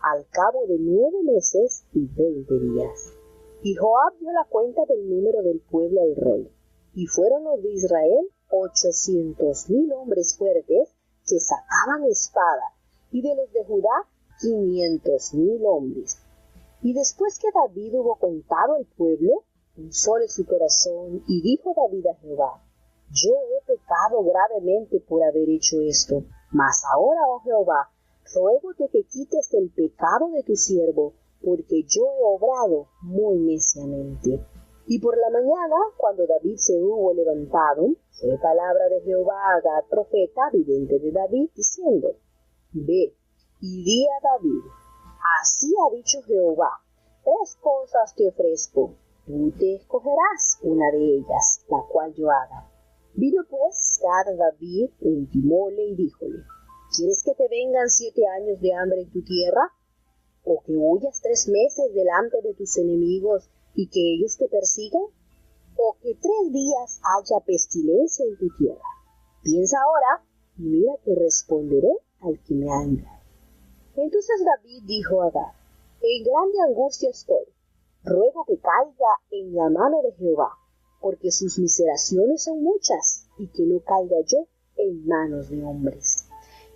[SPEAKER 2] al cabo de 9 meses y 20 días. Y Joab dio la cuenta del número del pueblo al rey, y fueron los de Israel 800,000 hombres fuertes que sacaban espada, y de los de Judá 500,000 hombres. Y después que David hubo contado el pueblo, pensóle su corazón, y dijo David a Jehová: Yo he pecado gravemente por haber hecho esto, mas ahora, oh Jehová, ruégote que quites el pecado de tu siervo, porque yo he obrado muy neciamente. Y por la mañana, cuando David se hubo levantado, fue palabra de Jehová a Gad profeta, vidente de David, diciendo: Ve y di a David: Así ha dicho Jehová, 3 cosas te ofrezco, tú te escogerás una de ellas, la cual yo haga. Vino pues Gad a David, intimóle y díjole: ¿Quieres que te vengan 7 años de hambre en tu tierra? ¿O que huyas 3 meses delante de tus enemigos y que ellos te persigan? ¿O que 3 días haya pestilencia en tu tierra? Piensa ahora, y mira que responderé al que me ha enviado. Entonces David dijo a Gad: En grande angustia estoy, ruego que caiga en la mano de Jehová, porque sus miseraciones son muchas, y que no caiga yo en manos de hombres.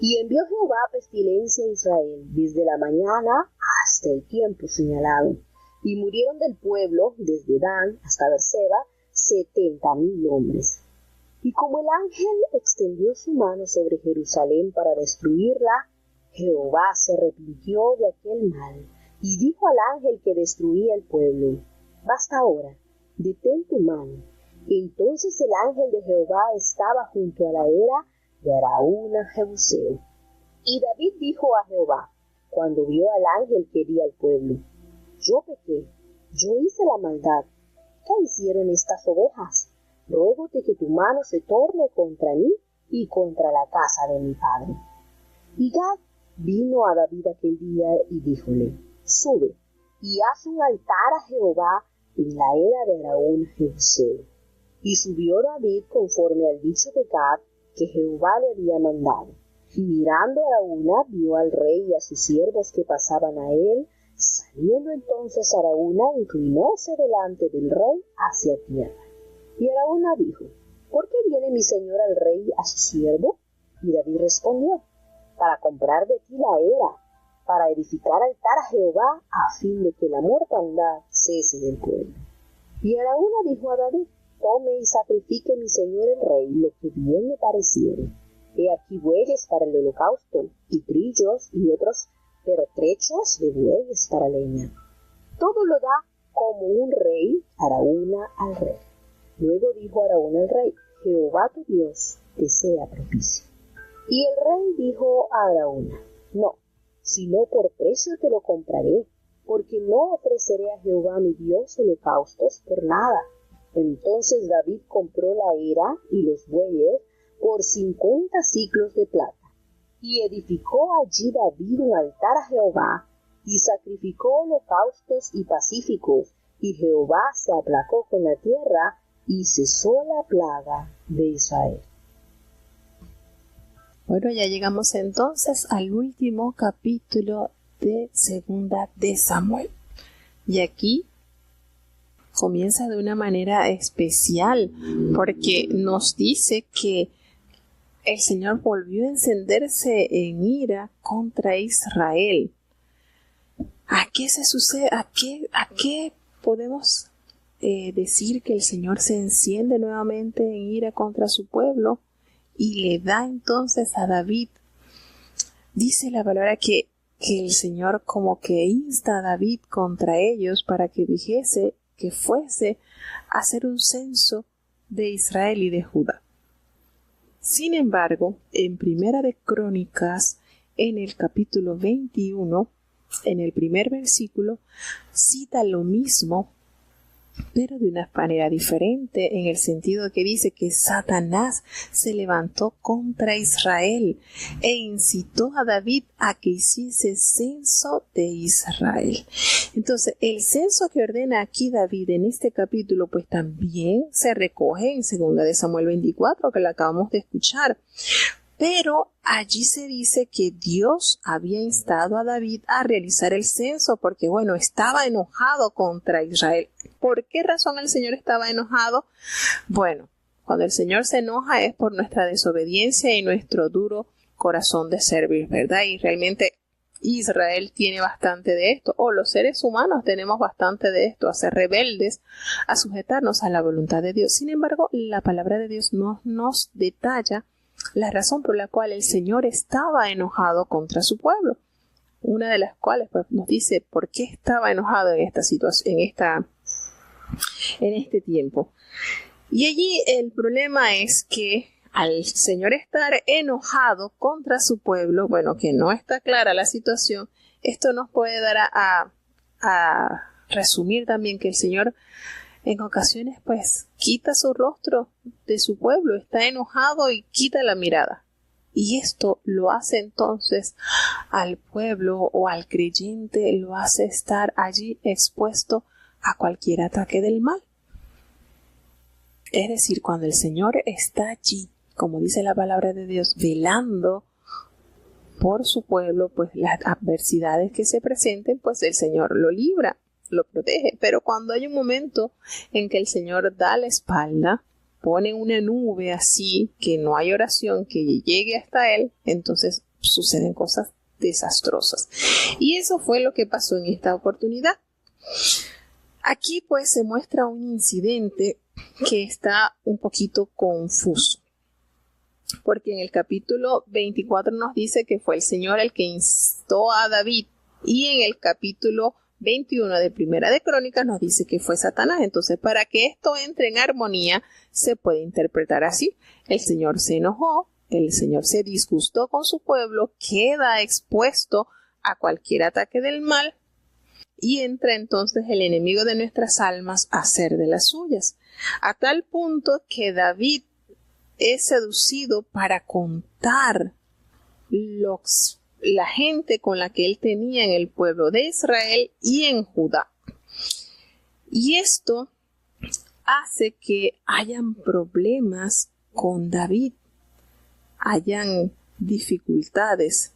[SPEAKER 2] Y envió Jehová pestilencia a Israel desde la mañana hasta el tiempo señalado, y murieron del pueblo, desde Dan hasta Beerseba, 70,000 hombres. Y como el ángel extendió su mano sobre Jerusalén para destruirla, Jehová se arrepintió de aquel mal, y dijo al ángel que destruía el pueblo: Basta ahora, detén tu mano. Entonces el ángel de Jehová estaba junto a la era de Araúna Jebuseo. Y David dijo a Jehová, cuando vio al ángel que hería al pueblo: Yo pequé, yo hice la maldad. ¿Qué hicieron estas ovejas? Ruégote que tu mano se torne contra mí y contra la casa de mi padre. Y Gad vino a David aquel día y díjole: Sube y haz un altar a Jehová en la era de Araúna Jebuseo. Y subió David conforme al dicho de Gad que Jehová le había mandado. Y mirando a Araúna, vio al rey y a sus siervos que pasaban a él. Saliendo entonces Araúna, inclinóse delante del rey hacia tierra. Y Araúna dijo: ¿por qué viene mi señor el rey a su siervo? Y David respondió, para comprar de ti la era, para edificar altar a Jehová, a fin de que la mortandad cese del pueblo. Y Araúna dijo a David, tome y sacrifique mi señor el rey lo que bien le pareciere. He aquí bueyes para el holocausto, y trillos y otros pertrechos de bueyes para leña. Todo lo da como un rey, Araúna al rey. Luego dijo Araúna al rey, Jehová tu Dios te sea propicio. Y el rey dijo a Araúna, no, sino por precio te lo compraré, porque no ofreceré a Jehová mi Dios holocaustos por nada. Entonces David compró la era y los bueyes por 50 siclos de plata. Y edificó allí David un altar a Jehová, y sacrificó holocaustos y pacíficos, y Jehová se aplacó con la tierra, y cesó la plaga de Israel.
[SPEAKER 1] Bueno, ya llegamos entonces al último capítulo de Segunda de Samuel. Y aquí comienza de una manera especial, porque nos dice que el Señor volvió a encenderse en ira contra Israel. ¿A qué se sucede? ¿A qué podemos decir que el Señor se enciende nuevamente en ira contra su pueblo? Y le da entonces a David, dice la palabra que el Señor como que insta a David contra ellos para que dijese que fuese a hacer un censo de Israel y de Judá. Sin embargo, en Primera de Crónicas, en el capítulo 21, en el primer versículo, cita lo mismo, pero de una manera diferente, en el sentido de que dice que Satanás se levantó contra Israel e incitó a David a que hiciese censo de Israel. Entonces, el censo que ordena aquí David en este capítulo, pues también se recoge en 2 de Samuel 24, que lo acabamos de escuchar. Pero allí se dice que Dios había instado a David a realizar el censo porque, bueno, estaba enojado contra Israel. ¿Por qué razón el Señor estaba enojado? Bueno, cuando el Señor se enoja es por nuestra desobediencia y nuestro duro corazón de servir, ¿verdad? Y realmente Israel tiene bastante de esto, o los seres humanos tenemos bastante de esto, a ser rebeldes, a sujetarnos a la voluntad de Dios. Sin embargo, la palabra de Dios no nos detalla la razón por la cual el Señor estaba enojado contra su pueblo. Una de las cuales pues, nos dice por qué estaba enojado en esta situación, en este tiempo. Y allí el problema es que al Señor estar enojado contra su pueblo, bueno, que no está clara la situación, esto nos puede dar a resumir también que el Señor en ocasiones pues quita su rostro de su pueblo, está enojado y quita la mirada. Y esto lo hace entonces al pueblo o al creyente, lo hace estar allí expuesto a cualquier ataque del mal. Es decir, cuando el Señor está allí, como dice la palabra de Dios, velando por su pueblo, pues las adversidades que se presenten, pues el Señor lo libra, lo protege. Pero cuando hay un momento en que el Señor da la espalda, pone una nube así, que no hay oración que llegue hasta Él, entonces suceden cosas desastrosas. Y eso fue lo que pasó en esta oportunidad. Aquí pues se muestra un incidente que está un poquito confuso, porque en el capítulo 24 nos dice que fue el Señor el que instó a David, y en el capítulo 21 de Primera de Crónicas nos dice que fue Satanás. Entonces, para que esto entre en armonía, se puede interpretar así: el Señor se enojó, el Señor se disgustó con su pueblo, queda expuesto a cualquier ataque del mal, y entra entonces el enemigo de nuestras almas a hacer de las suyas, a tal punto que David es seducido para contar la gente con la que él tenía en el pueblo de Israel y en Judá. Y esto hace que hayan problemas con David, hayan dificultades,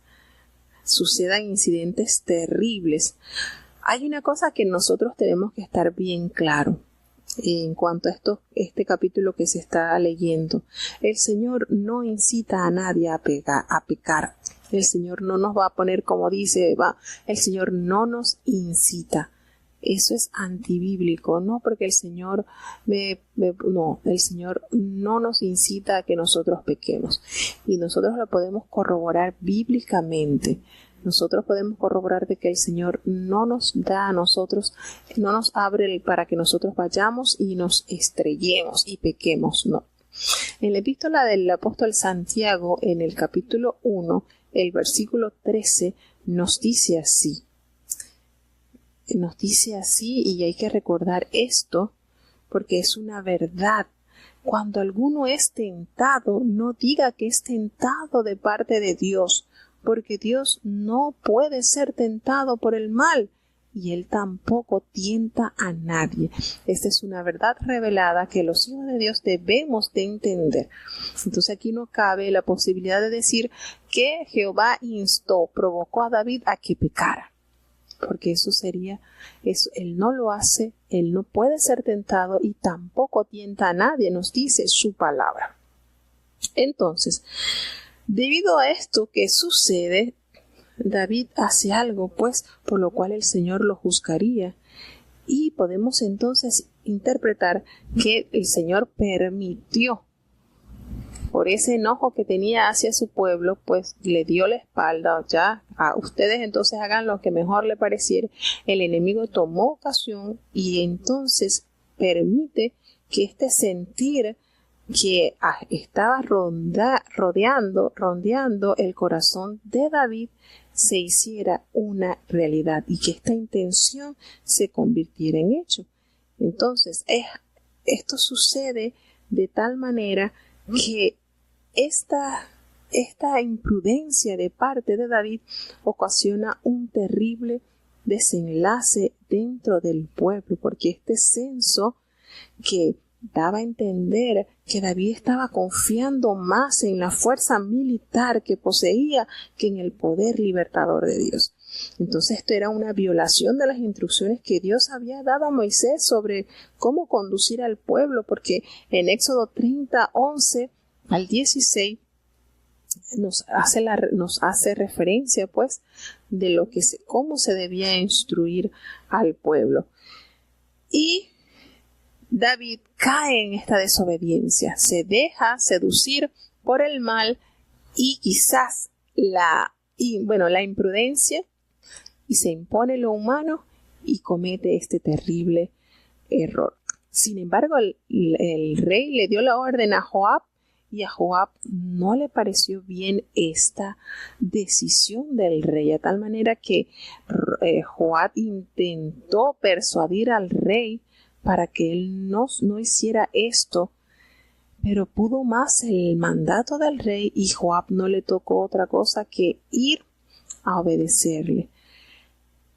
[SPEAKER 1] sucedan incidentes terribles. Hay una cosa que nosotros tenemos que estar bien claro. en cuanto a este capítulo que se está leyendo. El Señor no incita a nadie a pecar. El Señor no nos va a poner como dice, el Señor no nos incita. Eso es antibíblico, no porque el Señor el Señor no nos incita a que nosotros pequemos. Y nosotros lo podemos corroborar bíblicamente. Nosotros podemos corroborar de que el Señor no nos da a nosotros, no nos abre para que nosotros vayamos y nos estrellemos y pequemos, no. En la epístola del apóstol Santiago, en el capítulo 1, el versículo 13, nos dice así. Y hay que recordar esto porque es una verdad. Cuando alguno es tentado, no diga que es tentado de parte de Dios, porque Dios no puede ser tentado por el mal y Él tampoco tienta a nadie. Esta es una verdad revelada que los hijos de Dios debemos de entender. Entonces aquí no cabe la posibilidad de decir que Jehová provocó a David a que pecara, porque Él no lo hace, Él no puede ser tentado y tampoco tienta a nadie, nos dice su palabra. Entonces, debido a esto que sucede, David hace algo, pues, por lo cual el Señor lo juzgaría. Y podemos entonces interpretar que el Señor permitió, por ese enojo que tenía hacia su pueblo, pues le dio la espalda. Ya, a ustedes entonces hagan lo que mejor le pareciera. El enemigo tomó ocasión y entonces permite que este sentir que estaba rondeando el corazón de David se hiciera una realidad y que esta intención se convirtiera en hecho. Entonces, esto sucede de tal manera que esta imprudencia de parte de David ocasiona un terrible desenlace dentro del pueblo, porque este censo que daba a entender que David estaba confiando más en la fuerza militar que poseía que en el poder libertador de Dios. Entonces esto era una violación de las instrucciones que Dios había dado a Moisés sobre cómo conducir al pueblo, porque en Éxodo 30, 11 al 16 nos hace referencia pues de cómo se debía instruir al pueblo. Y David cae en esta desobediencia, se deja seducir por el mal y quizás la imprudencia, y se impone lo humano y comete este terrible error. Sin embargo, el rey le dio la orden a Joab y a Joab no le pareció bien esta decisión del rey, a tal manera que Joab intentó persuadir al rey para que él no hiciera esto, pero pudo más el mandato del rey y Joab no le tocó otra cosa que ir a obedecerle.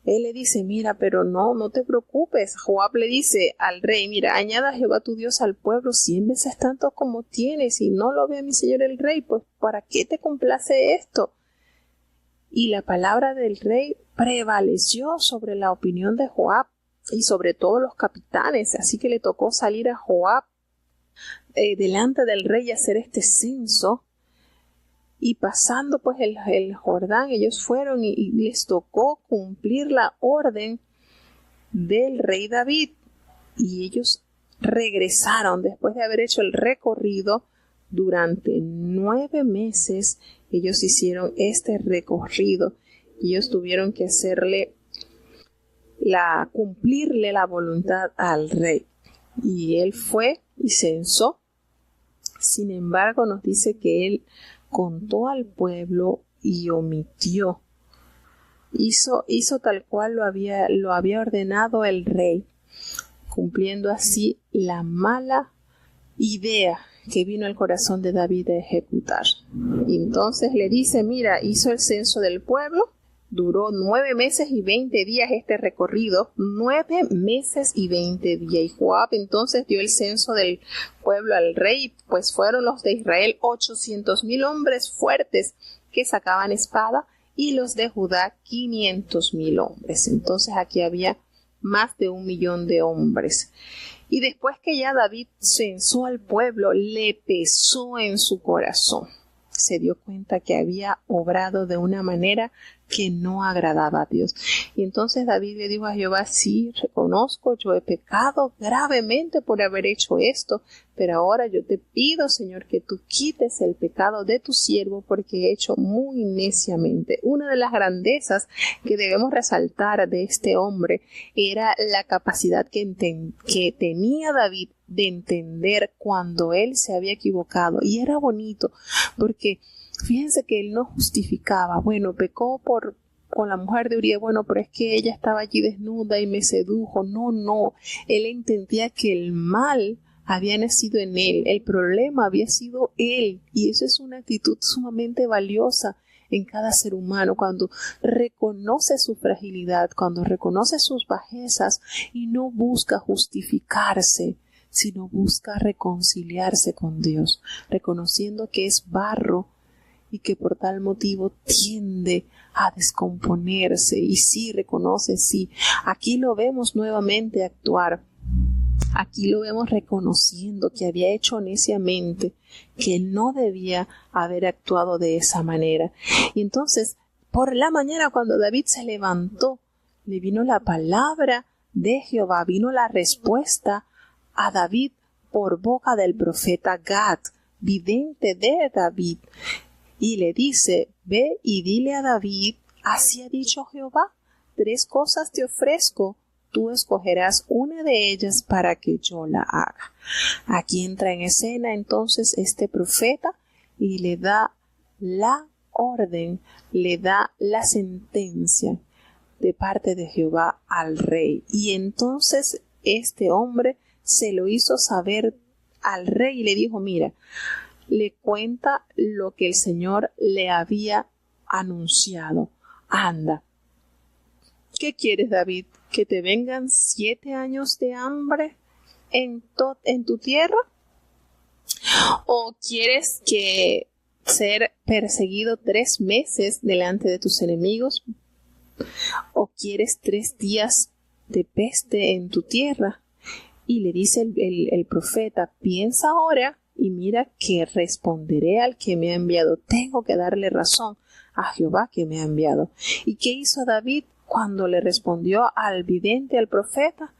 [SPEAKER 1] Él le dice, mira, pero no te preocupes. Joab le dice al rey, mira, añada a Jehová tu Dios al pueblo 100 veces tanto como tienes y no lo ve a mi señor el rey, pues ¿para qué te complace esto? Y la palabra del rey prevaleció sobre la opinión de Joab y sobre todos los capitanes, así que le tocó salir a Joab delante del rey y hacer este censo. Y pasando pues el Jordán, ellos fueron y les tocó cumplir la orden del rey David. Y ellos regresaron después de haber hecho el recorrido durante 9 meses. Ellos hicieron este recorrido y ellos tuvieron que cumplirle la voluntad al rey. Y él fue y censó. Sin embargo, nos dice que él contó al pueblo y omitió. Hizo tal cual lo había ordenado el rey, cumpliendo así la mala idea que vino al corazón de David de ejecutar. Y entonces le dice, mira, hizo el censo del pueblo, duró 9 meses y 20 días este recorrido, 9 meses y 20 días. Y Joab entonces dio el censo del pueblo al rey, pues fueron los de Israel 800,000 hombres fuertes que sacaban espada y los de Judá 500,000 hombres. Entonces aquí había más de 1 millón de hombres. Y después que ya David censó al pueblo, le pesó en su corazón. Se dio cuenta que había obrado de una manera que no agradaba a Dios. Y entonces David le dijo a Jehová: sí, reconozco, yo he pecado gravemente por haber hecho esto, pero ahora yo te pido, Señor, que tú quites el pecado de tu siervo, porque he hecho muy neciamente. Una de las grandezas que debemos resaltar de este hombre era la capacidad que tenía David de entender cuando él se había equivocado. Y era bonito, porque fíjense que él no justificaba, bueno, pecó con la mujer de Uría, bueno, pero es que ella estaba allí desnuda y me sedujo. No, él entendía que el mal había nacido en él, el problema había sido él, y eso es una actitud sumamente valiosa en cada ser humano, cuando reconoce su fragilidad, cuando reconoce sus bajezas y no busca justificarse, sino busca reconciliarse con Dios, reconociendo que es barro y que por tal motivo tiende a descomponerse. Y sí, reconoce, sí. Aquí lo vemos nuevamente actuar. Aquí lo vemos reconociendo que había hecho neciamente, que él no debía haber actuado de esa manera. Y entonces, por la mañana, cuando David se levantó, le vino la palabra de Jehová, vino la respuesta a David por boca del profeta Gad, vidente de David. Y le dice: ve y dile a David, así ha dicho Jehová, 3 cosas te ofrezco, tú escogerás una de ellas para que yo la haga. Aquí entra en escena entonces este profeta y le da la orden, le da la sentencia de parte de Jehová al rey. Y entonces este hombre se lo hizo saber al rey y le dijo: mira, le cuenta lo que el Señor le había anunciado. Anda. ¿Qué quieres, David? ¿Que te vengan 7 años de hambre en tu tierra? ¿O quieres que ser perseguido 3 meses delante de tus enemigos? ¿O quieres 3 días de peste en tu tierra? Y le dice el profeta: piensa ahora y mira que responderé al que me ha enviado. Tengo que darle razón a Jehová que me ha enviado. ¿Y qué hizo David cuando le respondió al vidente, al profeta?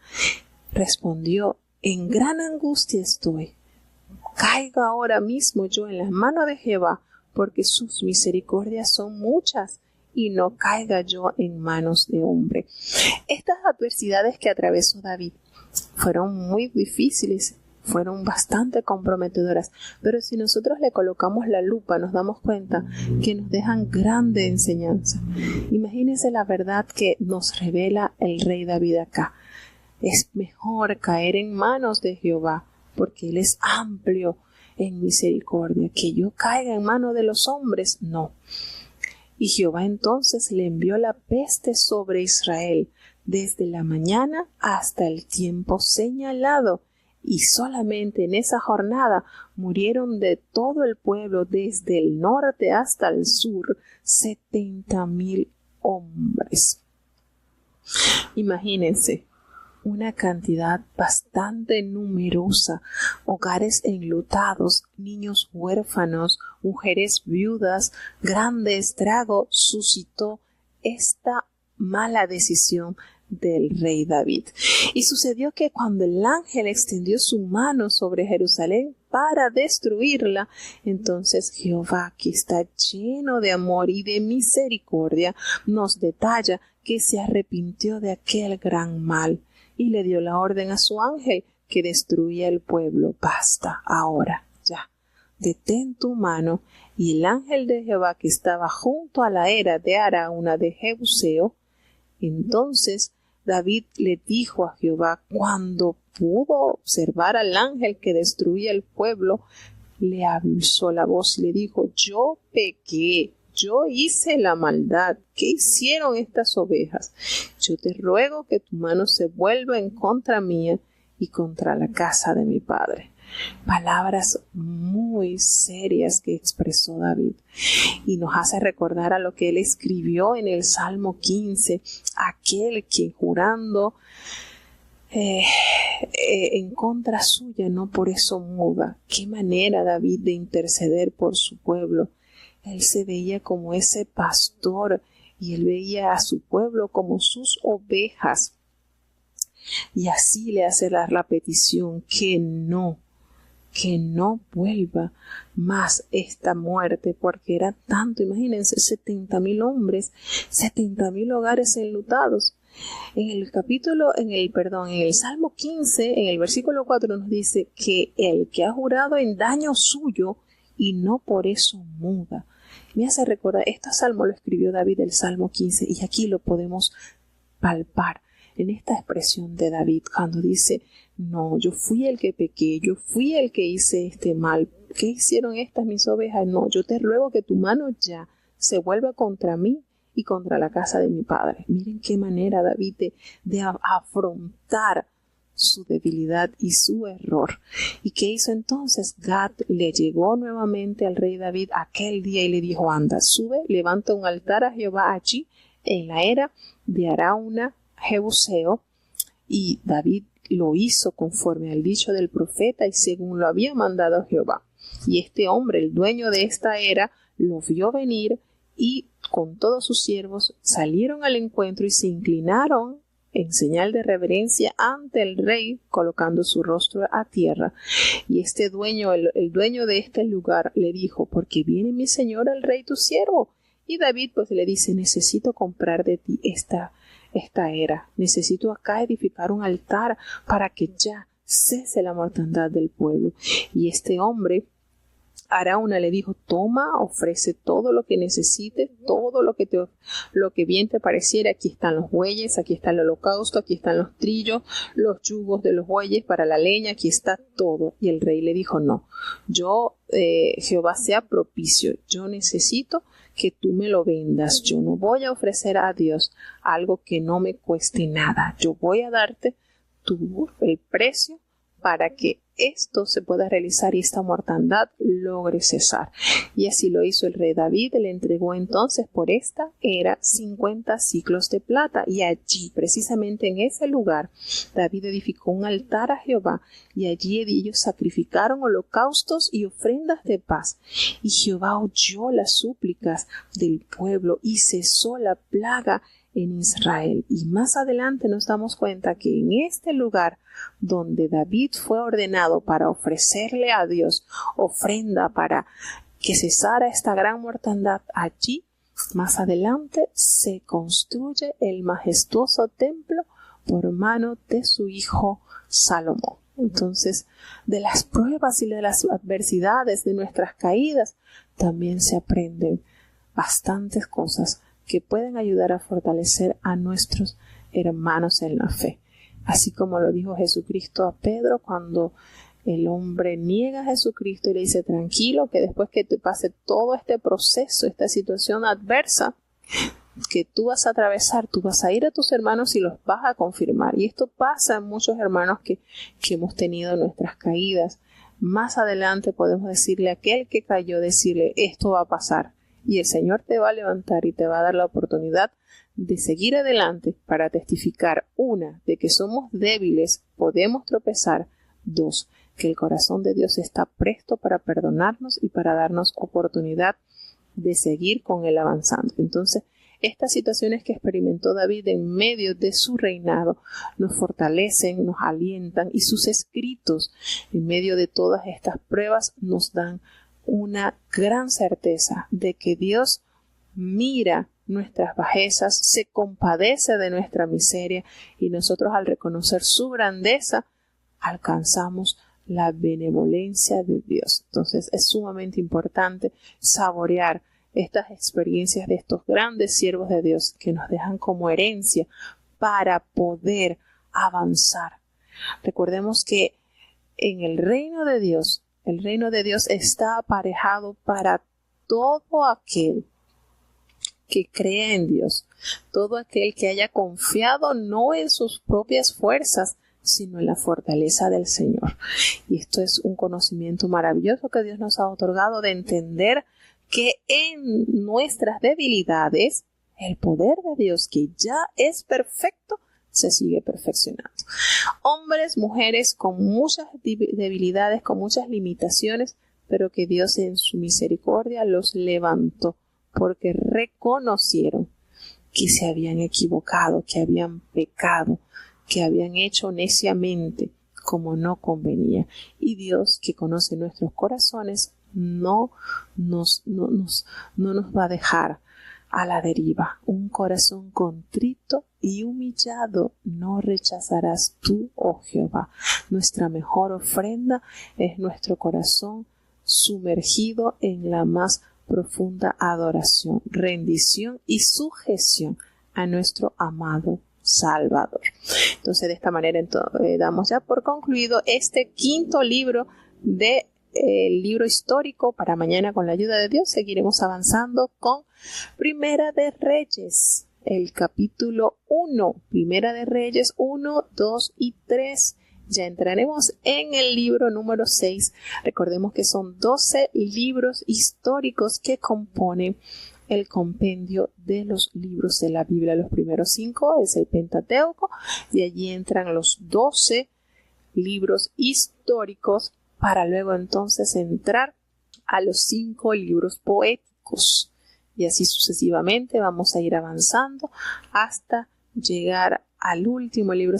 [SPEAKER 1] Respondió: en gran angustia estoy. Caiga ahora mismo yo en las manos de Jehová, porque sus misericordias son muchas, y no caiga yo en manos de hombre. Estas adversidades que atravesó David fueron muy difíciles, fueron bastante comprometedoras, pero si nosotros le colocamos la lupa, nos damos cuenta que nos dejan grande enseñanza. Imagínense la verdad que nos revela el rey David acá. Es mejor caer en manos de Jehová, porque Él es amplio en misericordia. Que yo caiga en manos de los hombres, no. Y Jehová entonces le envió la peste sobre Israel, desde la mañana hasta el tiempo señalado, y solamente en esa jornada murieron de todo el pueblo, desde el norte hasta el sur, 70,000 hombres. Imagínense, una cantidad bastante numerosa, hogares enlutados, niños huérfanos, mujeres viudas, grande estrago suscitó esta mala decisión del rey David. Y sucedió que cuando el ángel extendió su mano sobre Jerusalén para destruirla, entonces Jehová, que está lleno de amor y de misericordia, nos detalla que se arrepintió de aquel gran mal y le dio la orden a su ángel que destruía el pueblo. Basta, ahora, ya. Detén tu mano. Y el ángel de Jehová, que estaba junto a la era de Arauna de Jebuseo, entonces David le dijo a Jehová, cuando pudo observar al ángel que destruía el pueblo, le alzó la voz y le dijo: yo pequé, yo hice la maldad. ¿Qué hicieron estas ovejas? Yo te ruego que tu mano se vuelva en contra mía y contra la casa de mi padre. Palabras muy serias que expresó David, y nos hace recordar a lo que él escribió en el Salmo 15, aquel que jurando en contra suya, no por eso muda. Qué manera David de interceder por su pueblo. Él se veía como ese pastor y él veía a su pueblo como sus ovejas. Y así le hace la petición que no vuelva más esta muerte, porque era tanto. Imagínense, 70,000 hombres, 70,000 hogares enlutados. En el Salmo 15, en el versículo 4 nos dice que el que ha jurado en daño suyo y no por eso muda. Me hace recordar, este salmo lo escribió David, el Salmo 15, y aquí lo podemos palpar en esta expresión de David cuando dice: no, yo fui el que pequé, yo fui el que hice este mal. ¿Qué hicieron estas mis ovejas? No, yo te ruego que tu mano ya se vuelva contra mí y contra la casa de mi padre. Miren qué manera David de afrontar su debilidad y su error. ¿Y qué hizo entonces? Gad le llegó nuevamente al rey David aquel día y le dijo: anda, sube, levanta un altar a Jehová allí en la era de Arauna Jebuseo. Y David lo hizo conforme al dicho del profeta y según lo había mandado Jehová. Y este hombre, el dueño de esta era, lo vio venir y con todos sus siervos salieron al encuentro y se inclinaron en señal de reverencia ante el rey, colocando su rostro a tierra. Y este dueño, el dueño de este lugar, le dijo: porque viene mi señor el rey tu siervo. Y David pues le dice: necesito comprar de ti esta era. Necesito acá edificar un altar para que ya cese la mortandad del pueblo. Y este hombre, Arauna, le dijo: toma, ofrece todo lo que necesites, todo lo que bien te pareciera. Aquí están los bueyes, aquí está el holocausto, aquí están los trillos, los yugos de los bueyes para la leña, aquí está todo. Y el rey le dijo: no, Jehová sea propicio, yo necesito que tú me lo vendas. Yo no voy a ofrecer a Dios algo que no me cueste nada. Yo voy a darte el precio para que esto se pueda realizar y esta mortandad logre cesar. Y así lo hizo el rey David. Le entregó entonces por esta era 50 siclos de plata. Y allí, precisamente en ese lugar, David edificó un altar a Jehová, y allí ellos sacrificaron holocaustos y ofrendas de paz. Y Jehová oyó las súplicas del pueblo y cesó la plaga en Israel. Y más adelante nos damos cuenta que en este lugar donde David fue ordenado para ofrecerle a Dios ofrenda para que cesara esta gran mortandad, allí más adelante se construye el majestuoso templo por mano de su hijo Salomón. Entonces, de las pruebas y de las adversidades, de nuestras caídas, también se aprenden bastantes cosas que pueden ayudar a fortalecer a nuestros hermanos en la fe. Así como lo dijo Jesucristo a Pedro cuando el hombre niega a Jesucristo y le dice: tranquilo, que después que te pase todo este proceso, esta situación adversa que tú vas a atravesar, tú vas a ir a tus hermanos y los vas a confirmar. Y esto pasa en muchos hermanos que hemos tenido nuestras caídas. Más adelante podemos decirle a aquel que cayó, decirle: esto va a pasar. Y el Señor te va a levantar y te va a dar la oportunidad de seguir adelante para testificar: 1, de que somos débiles, podemos tropezar; 2, que el corazón de Dios está presto para perdonarnos y para darnos oportunidad de seguir con Él avanzando. Entonces, estas situaciones que experimentó David en medio de su reinado nos fortalecen, nos alientan, y sus escritos en medio de todas estas pruebas nos dan una gran certeza de que Dios mira nuestras bajezas, se compadece de nuestra miseria, y nosotros, al reconocer su grandeza, alcanzamos la benevolencia de Dios. Entonces es sumamente importante saborear estas experiencias de estos grandes siervos de Dios que nos dejan como herencia para poder avanzar. Recordemos que en el reino de Dios está aparejado para todo aquel que crea en Dios, todo aquel que haya confiado no en sus propias fuerzas, sino en la fortaleza del Señor. Y esto es un conocimiento maravilloso que Dios nos ha otorgado, de entender que en nuestras debilidades el poder de Dios, que ya es perfecto, se sigue perfeccionando. Hombres, mujeres con muchas debilidades, con muchas limitaciones, pero que Dios en su misericordia los levantó porque reconocieron que se habían equivocado, que habían pecado, que habían hecho neciamente como no convenía. Y Dios, que conoce nuestros corazones, no nos va a dejar a la deriva. Un corazón contrito y humillado no rechazarás tú, oh Jehová. Nuestra mejor ofrenda es nuestro corazón sumergido en la más profunda adoración, rendición y sujeción a nuestro amado Salvador. Entonces, de esta manera damos ya por concluido este quinto libro de el libro histórico. Para mañana, con la ayuda de Dios, seguiremos avanzando con Primera de Reyes, el capítulo 1, Primera de Reyes 1, 2 y 3. Ya entraremos en el libro número 6. Recordemos que son 12 libros históricos que componen el compendio de los libros de la Biblia. Los primeros 5 es el Pentateuco, y allí entran los 12 libros históricos, para luego entonces entrar a los 5 libros poéticos. Y así sucesivamente vamos a ir avanzando hasta llegar al último libro,